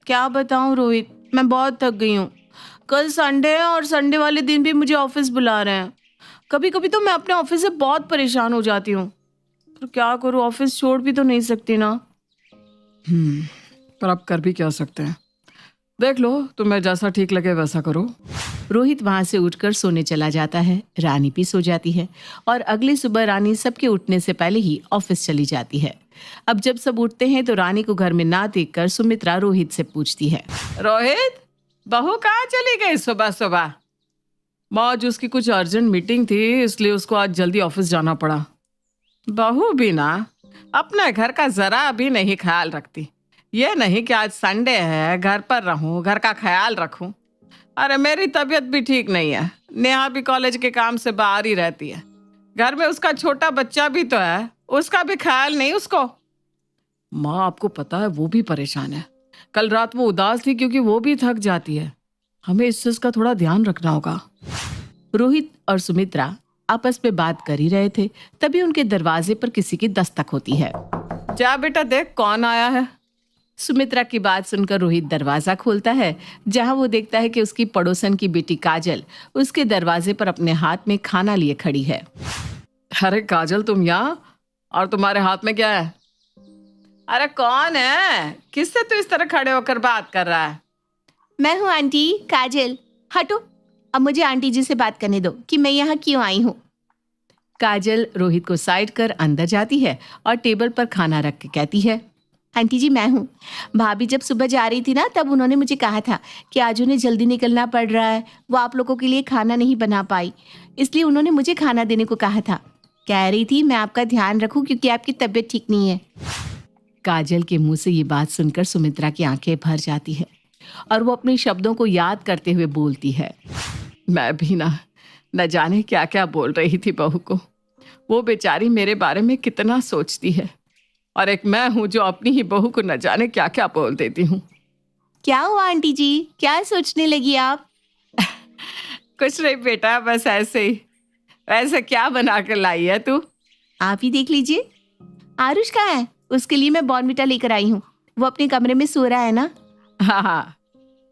क्या बताऊं रोहित, मैं बहुत थक गई हूँ। कल संडे है और संडे वाले दिन भी मुझे ऑफिस बुला रहे हैं। कभी कभी तो मैं अपने ऑफिस से बहुत परेशान हो जाती हूँ, पर क्या करूँ, ऑफिस छोड़ भी तो नहीं सकती ना। पर आप कर भी क्या सकते हैं। देख लो, तुम्हें जैसा ठीक लगे वैसा करो। रोहित वहां से उठकर सोने चला जाता है। रानी भी सो जाती है और अगली सुबह रानी सबके उठने से पहले ही ऑफिस चली जाती है। अब जब सब उठते हैं तो रानी को घर में ना देखकर सुमित्रा रोहित से पूछती है। रोहित, बहू कहाँ चली गई सुबह सुबह? आज उसकी कुछ अर्जेंट मीटिंग थी, इसलिए उसको आज जल्दी ऑफिस जाना पड़ा। बहू भी ना अपने घर का जरा भी नहीं ख्याल रखती। ये नहीं कि आज संडे है घर पर रहूं, घर का ख्याल रखूं। अरे मेरी तबीयत भी ठीक नहीं है, नेहा भी कॉलेज के काम से बाहर ही रहती है। घर में उसका छोटा बच्चा भी तो है, उसका भी ख्याल नहीं उसको। माँ, आपको पता है वो भी परेशान है। कल रात वो उदास थी क्योंकि वो भी थक जाती है। हमें इस चीज का थोड़ा ध्यान रखना होगा। रोहित और सुमित्रा आपस में बात कर ही रहे थे, तभी उनके दरवाजे पर किसी की दस्तक होती है। जा बेटा, देख कौन आया है। सुमित्रा की बात सुनकर रोहित दरवाजा खोलता है, जहां वो देखता है कि उसकी पड़ोसन की बेटी काजल उसके दरवाजे पर अपने हाथ में खाना लिए खड़ी है। अरे काजल, तुम यहाँ, और तुम्हारे हाथ में क्या है? अरे कौन है? किससे तू इस तरह खड़े होकर बात कर रहा है? मैं हूँ आंटी काजल। हटो, अब मुझे आंटी जी से बात करने दो कि मैं यहाँ क्यों आई हूँ। काजल रोहित को साइड कर अंदर जाती है और टेबल पर खाना रख के कहती है। आंटी जी, मैं हूँ। भाभी जब सुबह जा रही थी ना, तब उन्होंने मुझे कहा था कि आज उन्हें जल्दी निकलना पड़ रहा है, वो आप लोगों के लिए खाना नहीं बना पाई, इसलिए उन्होंने मुझे खाना देने को कहा था। कह रही थी मैं आपका ध्यान रखूं क्योंकि आपकी तबीयत ठीक नहीं है। काजल के मुंह से ये बात सुनकर सुमित्रा की आंखें भर जाती है और वो अपने शब्दों को याद करते हुए बोलती है। मैं भी न जाने क्या क्या बोल रही थी बहू को। वो बेचारी मेरे बारे में कितना सोचती है, और एक मैं हूँ जो अपनी ही बहू को न जाने क्या क्या बोल देती हूँ। क्या हुआ आंटी जी, क्या सोचने लगी आप? कुछ नहीं बेटा, बस ऐसे ही। ऐसे क्या बना कर लाई है तू? आप ही देख लीजिए। आरुष कहाँ है? उसके लिए मैं बॉर्नविटा लेकर आई हूँ। वो अपने कमरे में सो रहा है ना? हाँ,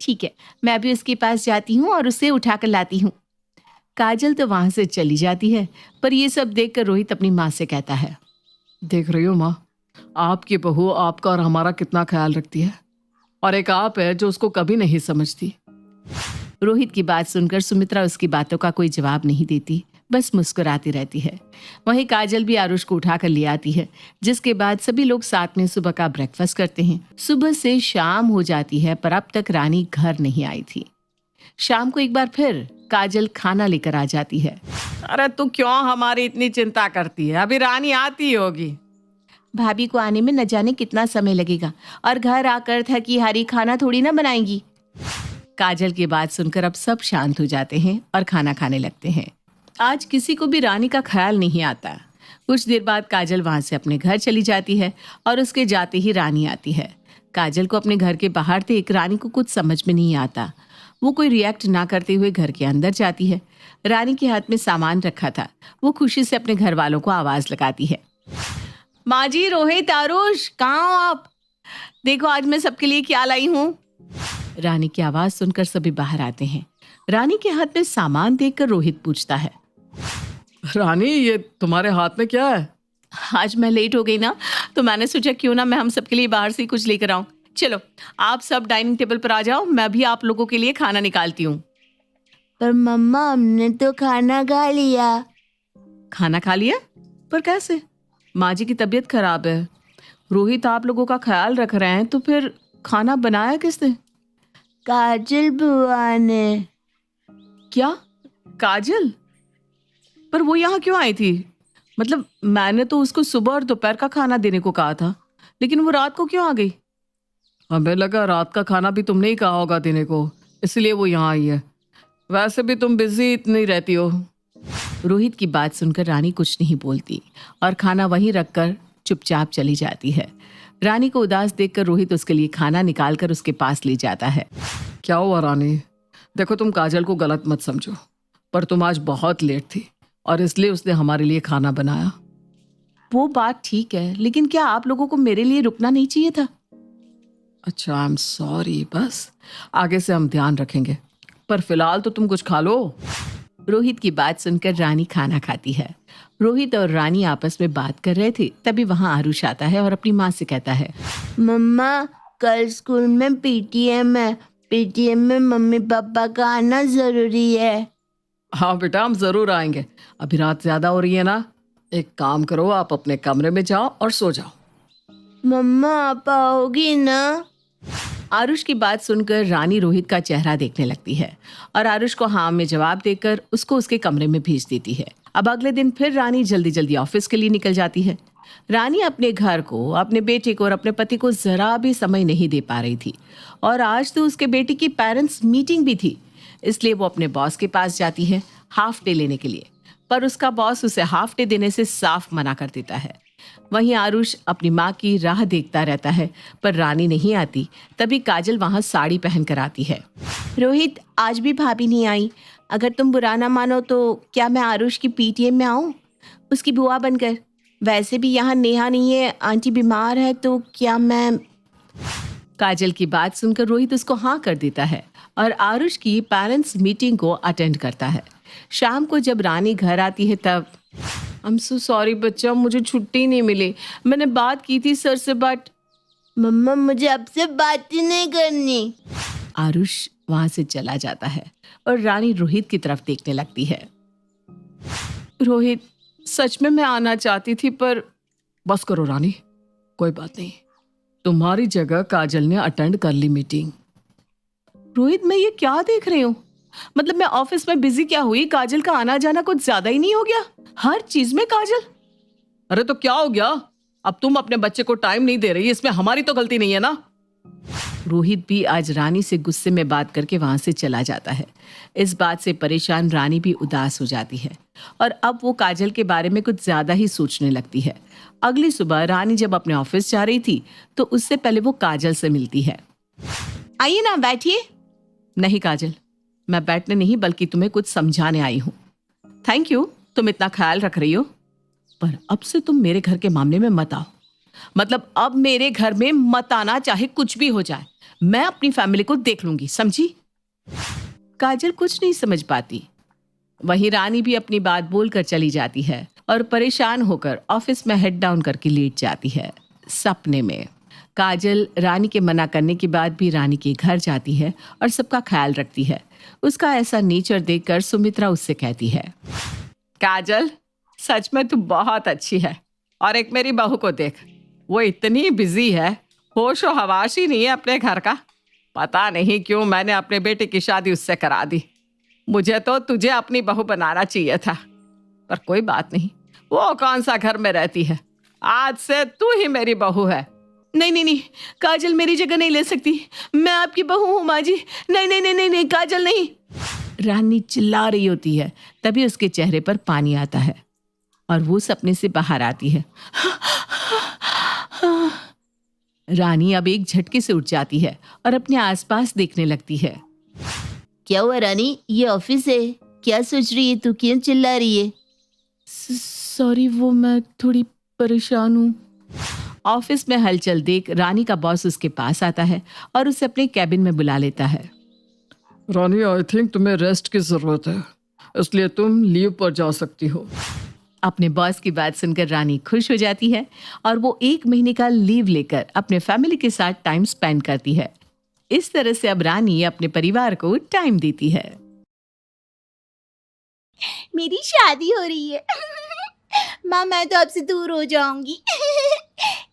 ठीक है, मैं अभी उसके पास जाती हूँ और उसे उठा कर लाती हूँ। काजल तो वहां से चली जाती है, पर ये सब देखकर रोहित अपनी माँ से कहता है। देख रही हो माँ, आपकी बहू आपका और हमारा कितना ख्याल रखती है, और एक आप है जो उसको कभी नहीं समझती। रोहित की बात सुनकर सुमित्रा उसकी बातों का कोई जवाब नहीं देती, बस मुस्कुराती रहती है। वहीं काजल भी आरुष को उठा कर ले आती है, जिसके बाद सभी लोग साथ में सुबह का ब्रेकफास्ट करते हैं। सुबह से शाम हो जाती है, पर अब तक रानी घर नहीं आई थी। शाम को एक बार फिर काजल खाना लेकर आ जाती है। अरे तू क्यों हमारी इतनी चिंता करती है? अभी रानी आती होगी। भाभी को आने में न जाने कितना समय लगेगा, और घर आकर थकी हारी खाना थोड़ी ना बनाएंगी। काजल की बात सुनकर अब सब शांत हो जाते हैं और खाना खाने लगते हैं। आज किसी को भी रानी का ख्याल नहीं आता। कुछ देर बाद काजल वहां से अपने घर चली जाती है और उसके जाते ही रानी आती है। काजल को अपने घर के बाहर देख रानी को कुछ समझ में नहीं आता। वो कोई रिएक्ट ना करते हुए घर के अंदर जाती है। रानी के हाथ में सामान रखा था। वो खुशी से अपने घर वालों को आवाज लगाती है। माँ जी, रोहित, आरुष, कहाँ हो आप? देखो आज मैं सबके लिए क्या लाई हूँ। रानी की आवाज सुनकर सभी बाहर आते हैं। रानी के हाथ में सामान देखकर रोहित पूछता है। रानी, ये तुम्हारे हाथ में क्या है? आज मैं लेट हो गई ना, तो मैंने सोचा क्यों ना मैं हम सबके लिए बाहर से कुछ लेकर आऊं। चलो आप सब डाइनिंग टेबल पर आ जाओ, मैं भी आप लोगों के लिए खाना निकालती हूँ। पर मम्मा, हमने तो खाना खा लिया। खाना खा लिया? पर कैसे? माँ जी की तबीयत खराब है। रोहित आप लोगों का ख्याल रख रहे हैं, तो फिर खाना बनाया किसने? काजल बुआ ने। क्या? काजल? पर वो यहाँ क्यों आई थी? मतलब मैंने तो उसको सुबह और दोपहर का खाना देने को कहा था, लेकिन वो रात को क्यों आ गई? हमें लगा रात का खाना भी तुमने ही कहा होगा देने को, इसलिए वो यहाँ आई है। वैसे भी तुम बिजी इतनी रहती हो। रोहित की बात सुनकर रानी कुछ नहीं बोलती और खाना वहीं रखकर चुपचाप चली जाती है। रानी को उदास देखकर रोहित उसके लिए खाना निकालकर उसके पास ले जाता है। क्या हुआ रानी? देखो, तुम काजल को गलत मत समझो, पर तुम आज बहुत लेट थी और इसलिए उसने हमारे लिए खाना बनाया। वो बात ठीक है, लेकिन क्या आप लोगों को मेरे लिए रुकना नहीं चाहिए था? अच्छा, आई एम सॉरी, बस आगे से हम ध्यान रखेंगे, पर फिलहाल तो तुम कुछ खा लो। रोहित की बात सुनकर रानी खाना खाती है। रोहित और रानी आपस में बात कर रहे थे, तभी वहां आरुष आता है और अपनी माँ से कहता है, मम्मा, कल स्कूल में पीटीएम है। पीटीएम में मम्मी पापा का आना जरूरी है। हाँ बेटा, हम जरूर आएंगे। अभी रात ज्यादा हो रही है ना, एक काम करो, आप अपने कमरे में जाओ और सो जाओ। मम्मा, आप आओगी ना? आरुष की बात सुनकर रानी रोहित का चेहरा देखने लगती है और आरुष को हाँ में जवाब देकर उसको उसके कमरे में भेज देती है। अब अगले दिन फिर रानी जल्दी जल्दी ऑफिस के लिए निकल जाती है। रानी अपने घर को, अपने बेटे को और अपने पति को जरा भी समय नहीं दे पा रही थी और आज तो उसके बेटे की पेरेंट्स मीटिंग भी थी, इसलिए वो अपने बॉस के पास जाती है हाफ डे लेने के लिए, पर उसका बॉस उसे हाफ डे देने से साफ मना कर देता है। वहीं आरुष अपनी माँ की राह देखता रहता है, पर रानी नहीं आती। तभी काजल वहां साड़ी पहन कर आती है। रोहित, आज भी भाभी नहीं आई। अगर तुम बुरा ना मानो तो क्या मैं आरुष की पीटीएम में आऊं, उसकी बुआ बनकर? वैसे भी यहाँ नेहा नहीं है, आंटी बीमार है, तो क्या मैं... काजल की बात सुनकर रोहित उसको हाँ कर देता है और आरुष की पेरेंट्स मीटिंग को अटेंड करता है। शाम को जब रानी घर आती है तब, आई एम सो सॉरी बच्चा, मुझे छुट्टी नहीं मिली। मैंने बात की थी सर से, बट मम्मा, मुझे आपसे बात ही नहीं करनी। आरुष वहां से चला जाता है और रानी रोहित की तरफ देखने लगती है। रोहित, सच में मैं आना चाहती थी, पर बस करो रानी, कोई बात नहीं, तुम्हारी जगह काजल ने अटेंड कर ली मीटिंग। रोहित, मैं ये क्या देख रही हूँ? मतलब मैं ऑफिस में बिजी क्या हुई, काजल का आना जाना कुछ ज्यादा ही नहीं हो गया? हर चीज में काजल। अरे तो क्या हो गया? अब तुम अपने बच्चे को टाइम नहीं दे रही, इसमें हमारी तो गलती नहीं है ना? रोहित भी आज रानी से गुस्से में बात करके वहां से चला जाता है। इस बात से परेशान रानी भी उदास हो जाती है और अब वो काजल के बारे में कुछ ज्यादा ही सोचने लगती है। अगली सुबह रानी जब अपने ऑफिस जा रही थी तो उससे पहले वो काजल से मिलती है। आइए ना, बैठिए। नहीं काजल, मैं बैठने नहीं बल्कि तुम्हें कुछ समझाने आई हूँ। थैंक यू, तुम इतना ख्याल रख रही हो, पर अब से तुम मेरे घर के मामले में मत आओ। मतलब अब मेरे घर में मत आना, चाहे कुछ भी हो जाए। मैं अपनी फैमिली को देख लूंगी, समझी? काजल कुछ नहीं समझ पाती। वहीं रानी भी अपनी बात बोलकर चली जाती है और परेशान होकर ऑफिस में हेड डाउन करके लेट जाती है। सपने में काजल रानी के मना करने के बाद भी रानी के घर जाती है और सबका ख्याल रखती है। उसका ऐसा नेचर देखकर सुमित्रा उससे कहती है, काजल, सच में तू बहुत अच्छी है। और एक मेरी बहू को देख, वो इतनी बिजी है, होश और हवास ही नहीं है अपने घर का। पता नहीं क्यों मैंने अपने बेटे की शादी उससे करा दी। मुझे तो तुझे अपनी बहू बनाना चाहिए था, पर कोई बात नहीं, वो कौन सा घर में रहती है, आज से तू ही मेरी बहू है। नहीं नहीं नहीं, काजल मेरी जगह नहीं ले सकती, मैं आपकी बहू हूँ माँ जी। नहीं नहीं नहीं नहीं नहीं, काजल नहीं। रानी चिल्ला रही होती है, तभी उसके चेहरे पर पानी आता है और वो सपने से बाहर आती है। रानी अब एक झटके से उठ जाती है और अपने आसपास देखने लगती है। क्या हुआ रानी, ये ऑफिस है, क्या सोच रही है तू, क्यों चिल्ला रही है? सॉरी, वो मैं थोड़ी परेशान हूँ। ऑफिस में हलचल देख रानी का बॉस उसके पास आता है और उसे अपने कैबिन में बुला लेता है। रानी, आई थिंक तुम्हें रेस्ट की जरूरत है, इसलिए तुम लीव पर जा सकती हो। अपने बॉस की बात सुनकर रानी खुश हो जाती है और वो 1 महीने का लीव लेकर अपने फैमिली के साथ टाइम स्पेंड करती है। इस तरह से अब रानी अपने परिवार को टाइम देती है। मेरी शादी हो रही है। माँ, मैं तो आपसे दूर हो जाऊंगी।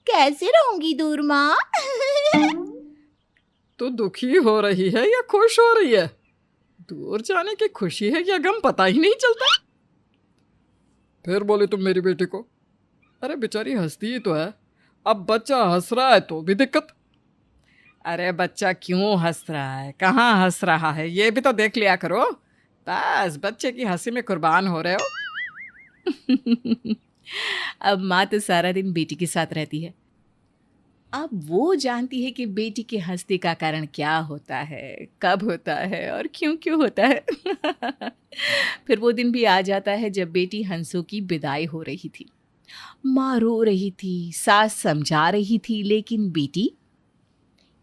कैसे रहूंगी दूर माँ? तो दुखी हो रही है या खुश हो रही है? दूर जाने की खुशी है या गम पता ही नहीं चलता। फिर बोले तुम मेरी बेटी को? अरे बेचारी हंसती ही तो है, अब बच्चा हंस रहा है तो भी दिक्कत। अरे बच्चा क्यों हंस रहा है, कहाँ हंस रहा है, ये भी तो देख लिया करो। बस बच्चे की हंसी में कुर्बान हो रहे हो। अब माँ तो सारा दिन बेटी के साथ रहती है। अब वो जानती है कि बेटी के हंसने का कारण क्या होता है, कब होता है और क्यों क्यों होता है। फिर वो दिन भी आ जाता है जब बेटी हंसों की विदाई हो रही थी। माँ रो रही थी, सास समझा रही थी, लेकिन बेटी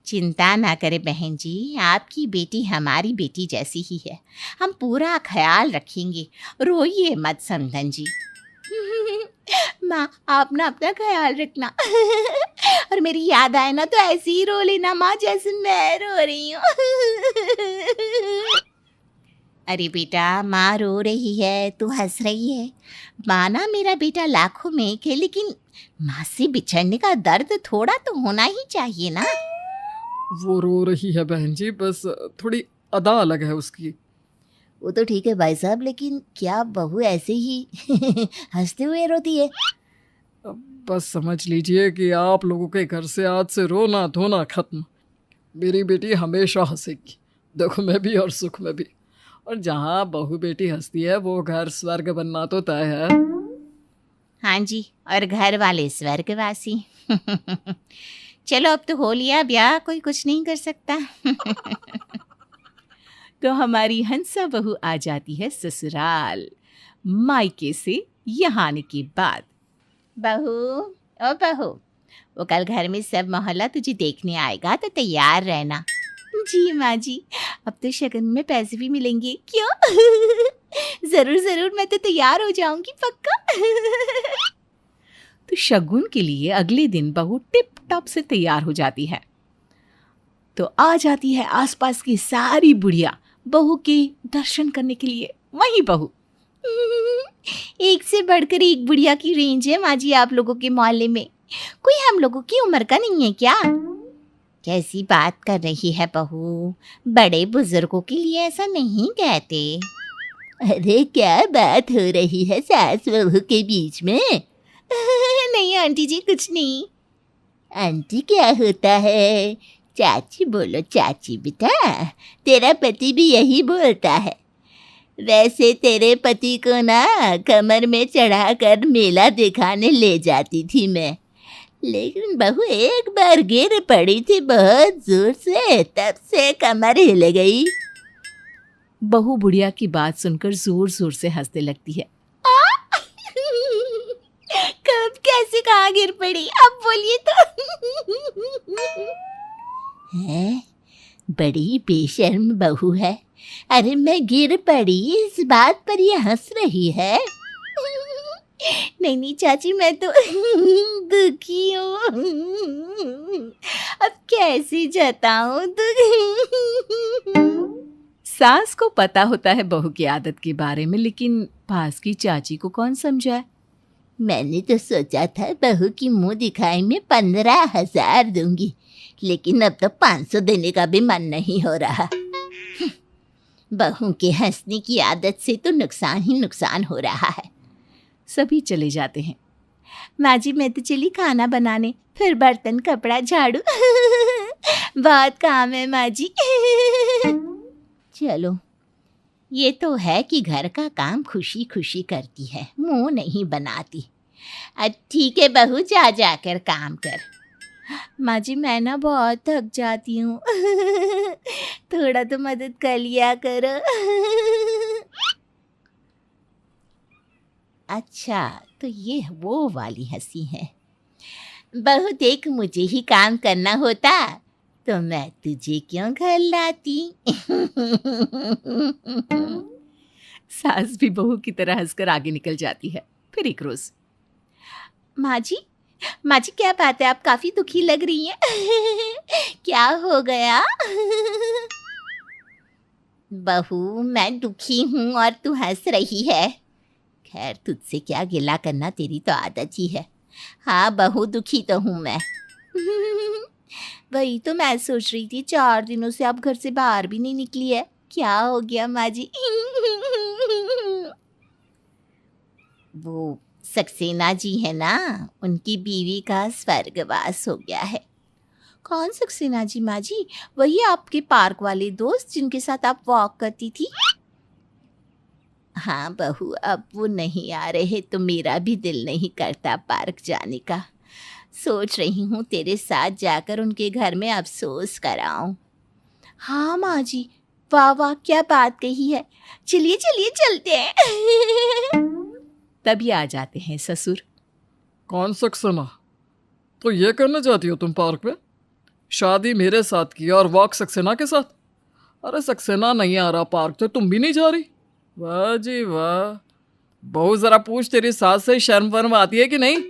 चिंता ना करें बहन जी, आपकी बेटी हमारी बेटी जैसी ही है। हम पूरा ख्याल रखेंगे, रोइए मत समधन जी। माँ आप ना अपना ख्याल रखना। और मेरी याद आए ना तो ऐसे ही रो लेना माँ, जैसे मैं रो रही हूँ। अरे बेटा, माँ रो रही है तू हंस रही है। माँ ना मेरा बेटा लाखों में एक है, लेकिन माँ से बिछड़ने का दर्द थोड़ा तो होना ही चाहिए ना। वो रो रही है बहन जी, बस थोड़ी अदा अलग है उसकी। वो तो ठीक है भाई साहब, लेकिन क्या बहू ऐसे ही हंसते हुए रोती है? बस समझ लीजिए कि आप लोगों के घर से आज से रोना धोना खत्म। मेरी बेटी हमेशा हंसेगी, दुख में भी और सुख में भी। और जहाँ बहू बेटी हंसती है वो घर स्वर्ग बनना तो तय है। हाँ जी, और घर वाले स्वर्गवासी। चलो अब तो हो लिया ब्याह, कोई कुछ नहीं कर सकता। तो हमारी हंसा बहू आ जाती है ससुराल, मायके से यहाँ आने के बाद। बहू, ओ बहू, वो कल घर में सब मोहल्ला तुझे देखने आएगा तो तैयार रहना। जी माँ जी, अब तो शगन में पैसे भी मिलेंगे। क्यों? जरूर जरूर, मैं तो तैयार हो जाऊंगी पक्का। तो शगुन के लिए अगले दिन बहू टिप टॉप से तैयार हो जाती है। तो आ जाती है आसपास की सारी बुढ़िया बहू के दर्शन करने के लिए। वही बहू एक से बढ़कर एक बुढ़िया की रेंज है माँ जी आप लोगों के मोहल्ले में। कोई हम लोगों की उम्र का नहीं है क्या? कैसी बात कर रही है बहू, बड़े बुजुर्गों के लिए ऐसा नहीं कहते। अरे क्या बात हो रही है सास बहू के बीच में? नहीं आंटी जी, कुछ नहीं। आंटी क्या होता है? चाची बोलो चाची बेटा, तेरा पति भी यही बोलता है। वैसे तेरे पति को ना कमर में चढ़ाकर मेला दिखाने ले जाती थी मैं, लेकिन बहू एक बार गिर पड़ी थी बहुत जोर से, तब से कमर हिल गई। बहू बुढ़िया की बात सुनकर जोर जोर से हंसने लगती है। कब, कैसे, कहाँ गिर पड़ी? अब बोलिए तो। है बड़ी बेशर्म बहू है। अरे मैं गिर पड़ी इस बात पर ये हंस रही है। नहीं नहीं चाची, मैं तो दुखी हूँ। अब कैसे जताऊँ दुख। सास को पता होता है बहू की आदत के बारे में, लेकिन पास की चाची को कौन समझाए। मैंने तो सोचा था बहू की मुंह दिखाई में 15,000 दूंगी, लेकिन अब तो 500 देने का भी मन नहीं हो रहा। बहू के हंसने की आदत से तो नुकसान ही नुकसान हो रहा है। सभी चले जाते हैं। माँ जी मैं तो चली खाना बनाने, फिर बर्तन कपड़ा झाड़ू। बहुत काम है माँ जी। चलो, ये तो है कि घर का काम खुशी खुशी करती है, मुंह नहीं बनाती। ठीक है बहू, जा जाकर काम कर। माँ जी मैं ना बहुत थक जाती हूँ। थोड़ा तो मदद कर लिया करो। अच्छा, तो ये वो वाली हंसी है। बहू देख, मुझे ही काम करना होता तो मैं तुझे क्यों घर लाती। सास भी बहू की तरह हंसकर आगे निकल जाती है। फिर एक रोज, माँ जी क्या बात है, आप काफी दुखी लग रही हैं। क्या हो गया? बहू मैं दुखी हूँ और तू हंस रही है। खैर तुझसे क्या गिला करना, तेरी तो आदत ही है। हाँ बहू, दुखी तो हूँ मैं। वही तो मैं सोच रही थी, 4 दिनों से आप घर से बाहर भी नहीं निकली है। क्या हो गया माँ जी? वो सक्सेना जी है ना, उनकी बीवी का स्वर्गवास हो गया है। कौन सक्सेना जी माँ जी? वही आपके पार्क वाले दोस्त जिनके साथ आप वॉक करती थी? हाँ बहू, अब वो नहीं आ रहे तो मेरा भी दिल नहीं करता पार्क जाने का। सोच रही हूँ तेरे साथ जाकर उनके घर में अफसोस कराऊं। हाँ माँ जी, वाह वाह क्या बात कही है। चलिए चलिए चलते हैं। तभी आ जाते हैं ससुर। कौन सक्सेना? तो ये करना चाहती हो तुम पार्क में? शादी मेरे साथ की और वॉक सक्सेना के साथ? अरे सक्सेना नहीं आ रहा पार्क तो तुम भी नहीं जा रही? वाह जी वाह। बहू जरा पूछ तेरी सास से शर्म वर्म आती है कि नहीं?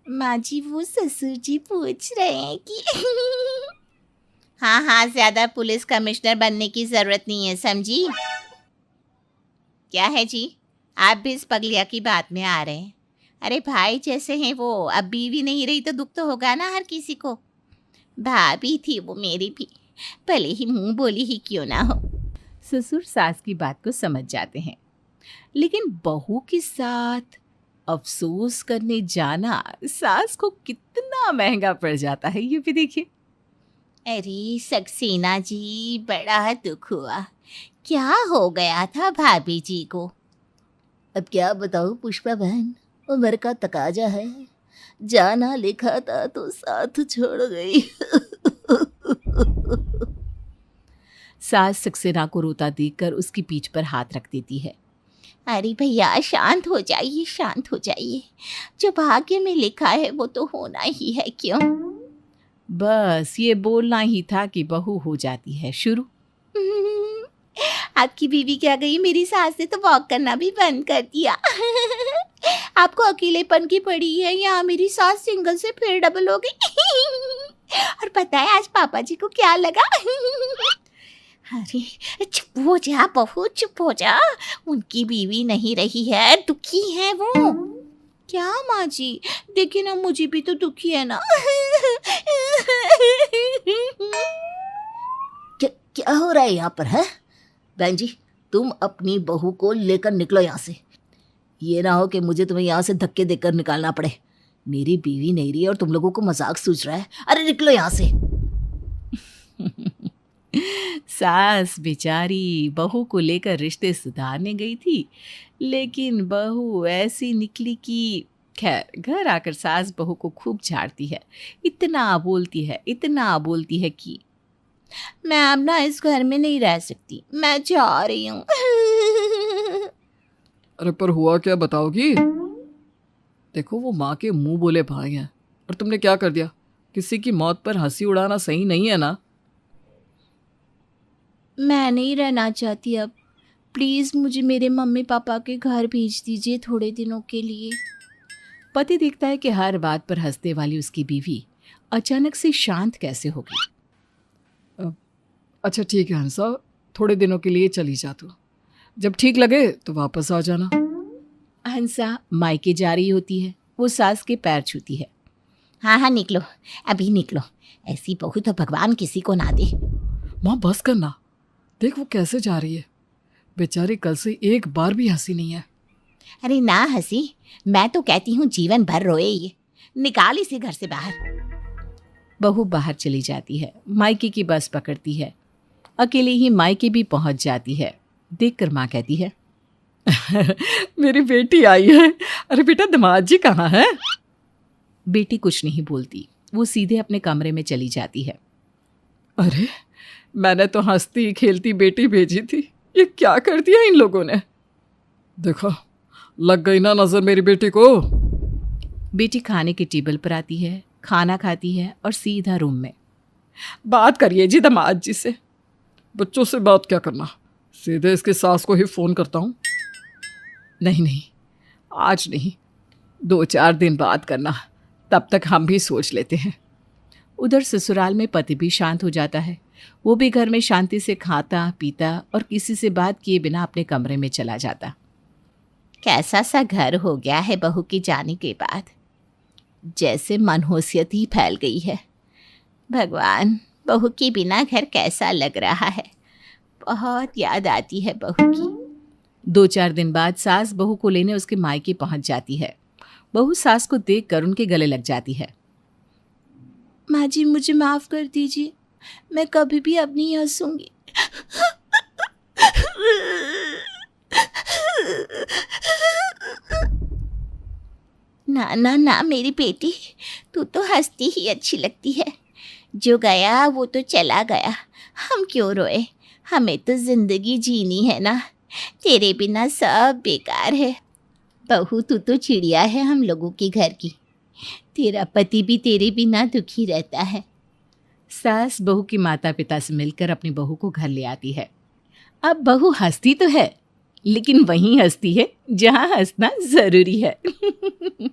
माँ जी वो ससुर जी पूछ रहे हैं कि हाँ हाँ, ज्यादा पुलिस कमिश्नर बनने की जरूरत नहीं है, समझी? क्या है जी, आप भी इस पगलिया की बात में आ रहे हैं? अरे भाई जैसे हैं वो, अब बीवी नहीं रही तो दुख तो होगा ना हर किसी को। भाभी थी वो मेरी भी, भले ही मुंह बोली ही क्यों ना हो। ससुर सास की बात को समझ जाते हैं, लेकिन बहू के साथ अफसोस करने जाना सास को कितना महंगा पड़ जाता है, ये भी देखिए। अरे सक्सेना जी, बड़ा दुख हुआ। क्या हो गया था भाभी जी को? अब क्या बताऊं पुष्पा बहन, उम्र का तकाजा है। जाना लिखा था तो साथ छोड़ गई। सास सक्सेना को रोता देखकर उसकी पीठ पर हाथ रख देती है। अरे भैया शांत हो जाइए, शांत हो जाइए। जो भाग्य में लिखा है वो तो होना ही है, क्यों? बस ये बोलना ही था कि बहू हो जाती है शुरू। आपकी बीवी क्या गई, मेरी सास ने तो वॉक करना भी बंद कर दिया। आपको अकेलेपन की पड़ी है, यहाँ मेरी सास सिंगल से फिर डबल हो गई। और पता है आज पापा जी को क्या लगा? अरे चुप हो जा बहू, चुप हो जा। उनकी बीवी नहीं रही है, दुखी है वो। क्या माँ जी, देखिए ना मुझे भी तो दुखी है ना। क्या हो रहा है यहाँ पर है? बहन जी, तुम अपनी बहू को लेकर निकलो यहाँ से। ये ना हो कि मुझे तुम्हें यहाँ से धक्के देकर निकालना पड़े। मेरी बीवी नहीं रही और तुम लोगों को मजाक सूझ रहा है। अरे निकलो यहाँ से। सास बेचारी बहू को लेकर रिश्ते सुधारने गई थी, लेकिन बहू ऐसी निकली कि खैर घर आकर सास बहू को खूब झाड़ती है। इतना बोलती है कि मैं अब ना इस घर में नहीं रह सकती, मैं जा रही हूँ। अरे पर हुआ क्या बताओगी? देखो वो माँ के मुंह बोले भाई हैं और तुमने क्या कर दिया? किसी की मौत पर हंसी उड़ाना सही नहीं है ना। मैं नहीं रहना चाहती अब, प्लीज़ मुझे मेरे मम्मी पापा के घर भेज दीजिए थोड़े दिनों के लिए। पति देखता है कि हर बात पर हंसने वाली उसकी बीवी अचानक से शांत कैसे होगी। अच्छा ठीक है हंसा, थोड़े दिनों के लिए चली जा तू। जब ठीक लगे तो वापस आ जाना। हंसा मायके जा रही होती है, वो सास के पैर छूती है। हाँ हाँ निकलो, अभी निकलो। ऐसी बहू तो भगवान किसी को ना दे। माँ बस करना, देख वो कैसे जा रही है। बेचारी कल से एक बार भी हंसी नहीं है। अरे ना हंसी, मैं तो कहती हूँ जीवन भर रोए ये। निकाल इसे घर से बाहर। बहू बाहर चली जाती है, मायके की बस पकड़ती है। अकेले ही मायके भी पहुंच जाती है। देखकर माँ कहती है, मेरी बेटी आई है। अरे बेटा दामाद जी कहाँ है? बेटी कुछ नहीं बोलती, वो सीधे अपने कमरे में चली जाती है। अरे मैंने तो हंसती खेलती बेटी भेजी थी, ये क्या कर दिया इन लोगों ने। देखो लग गई ना नजर मेरी बेटी को। बेटी खाने के टेबल पर आती है, खाना खाती है और सीधा रूम में। बात करिए जी दामाद जी से। बच्चों से बात क्या करना, सीधे इसकी सास को ही फ़ोन करता हूँ। नहीं आज नहीं, 2-4 दिन बाद करना, तब तक हम भी सोच लेते हैं। उधर ससुराल में पति भी शांत हो जाता है। वो भी घर में शांति से खाता पीता और किसी से बात किए बिना अपने कमरे में चला जाता। कैसा सा घर हो गया है बहू के जाने के बाद, जैसे मनहूसियत ही फैल गई है। भगवान, बहू के बिना घर कैसा लग रहा है। बहुत याद आती है बहू की। 2-4 दिन बाद सास बहू को लेने उसके मायके पहुंच जाती है। बहू सास को देखकर उनके गले लग जाती है। माँ जी मुझे माफ़ कर दीजिए, मैं कभी भी अब नहीं हंसूंगी। ना ना ना मेरी बेटी, तू तो हंसती ही अच्छी लगती है। जो गया वो तो चला गया, हम क्यों रोए? हमें तो जिंदगी जीनी है ना, तेरे बिना सब बेकार है। बहू तू तो चिड़िया है हम लोगों के घर की, तेरा पति भी तेरे बिना दुखी रहता है। सास बहू की माता पिता से मिलकर अपनी बहू को घर ले आती है। अब बहू हंसती तो है, लेकिन वहीं हंसती है जहां हंसना जरूरी है।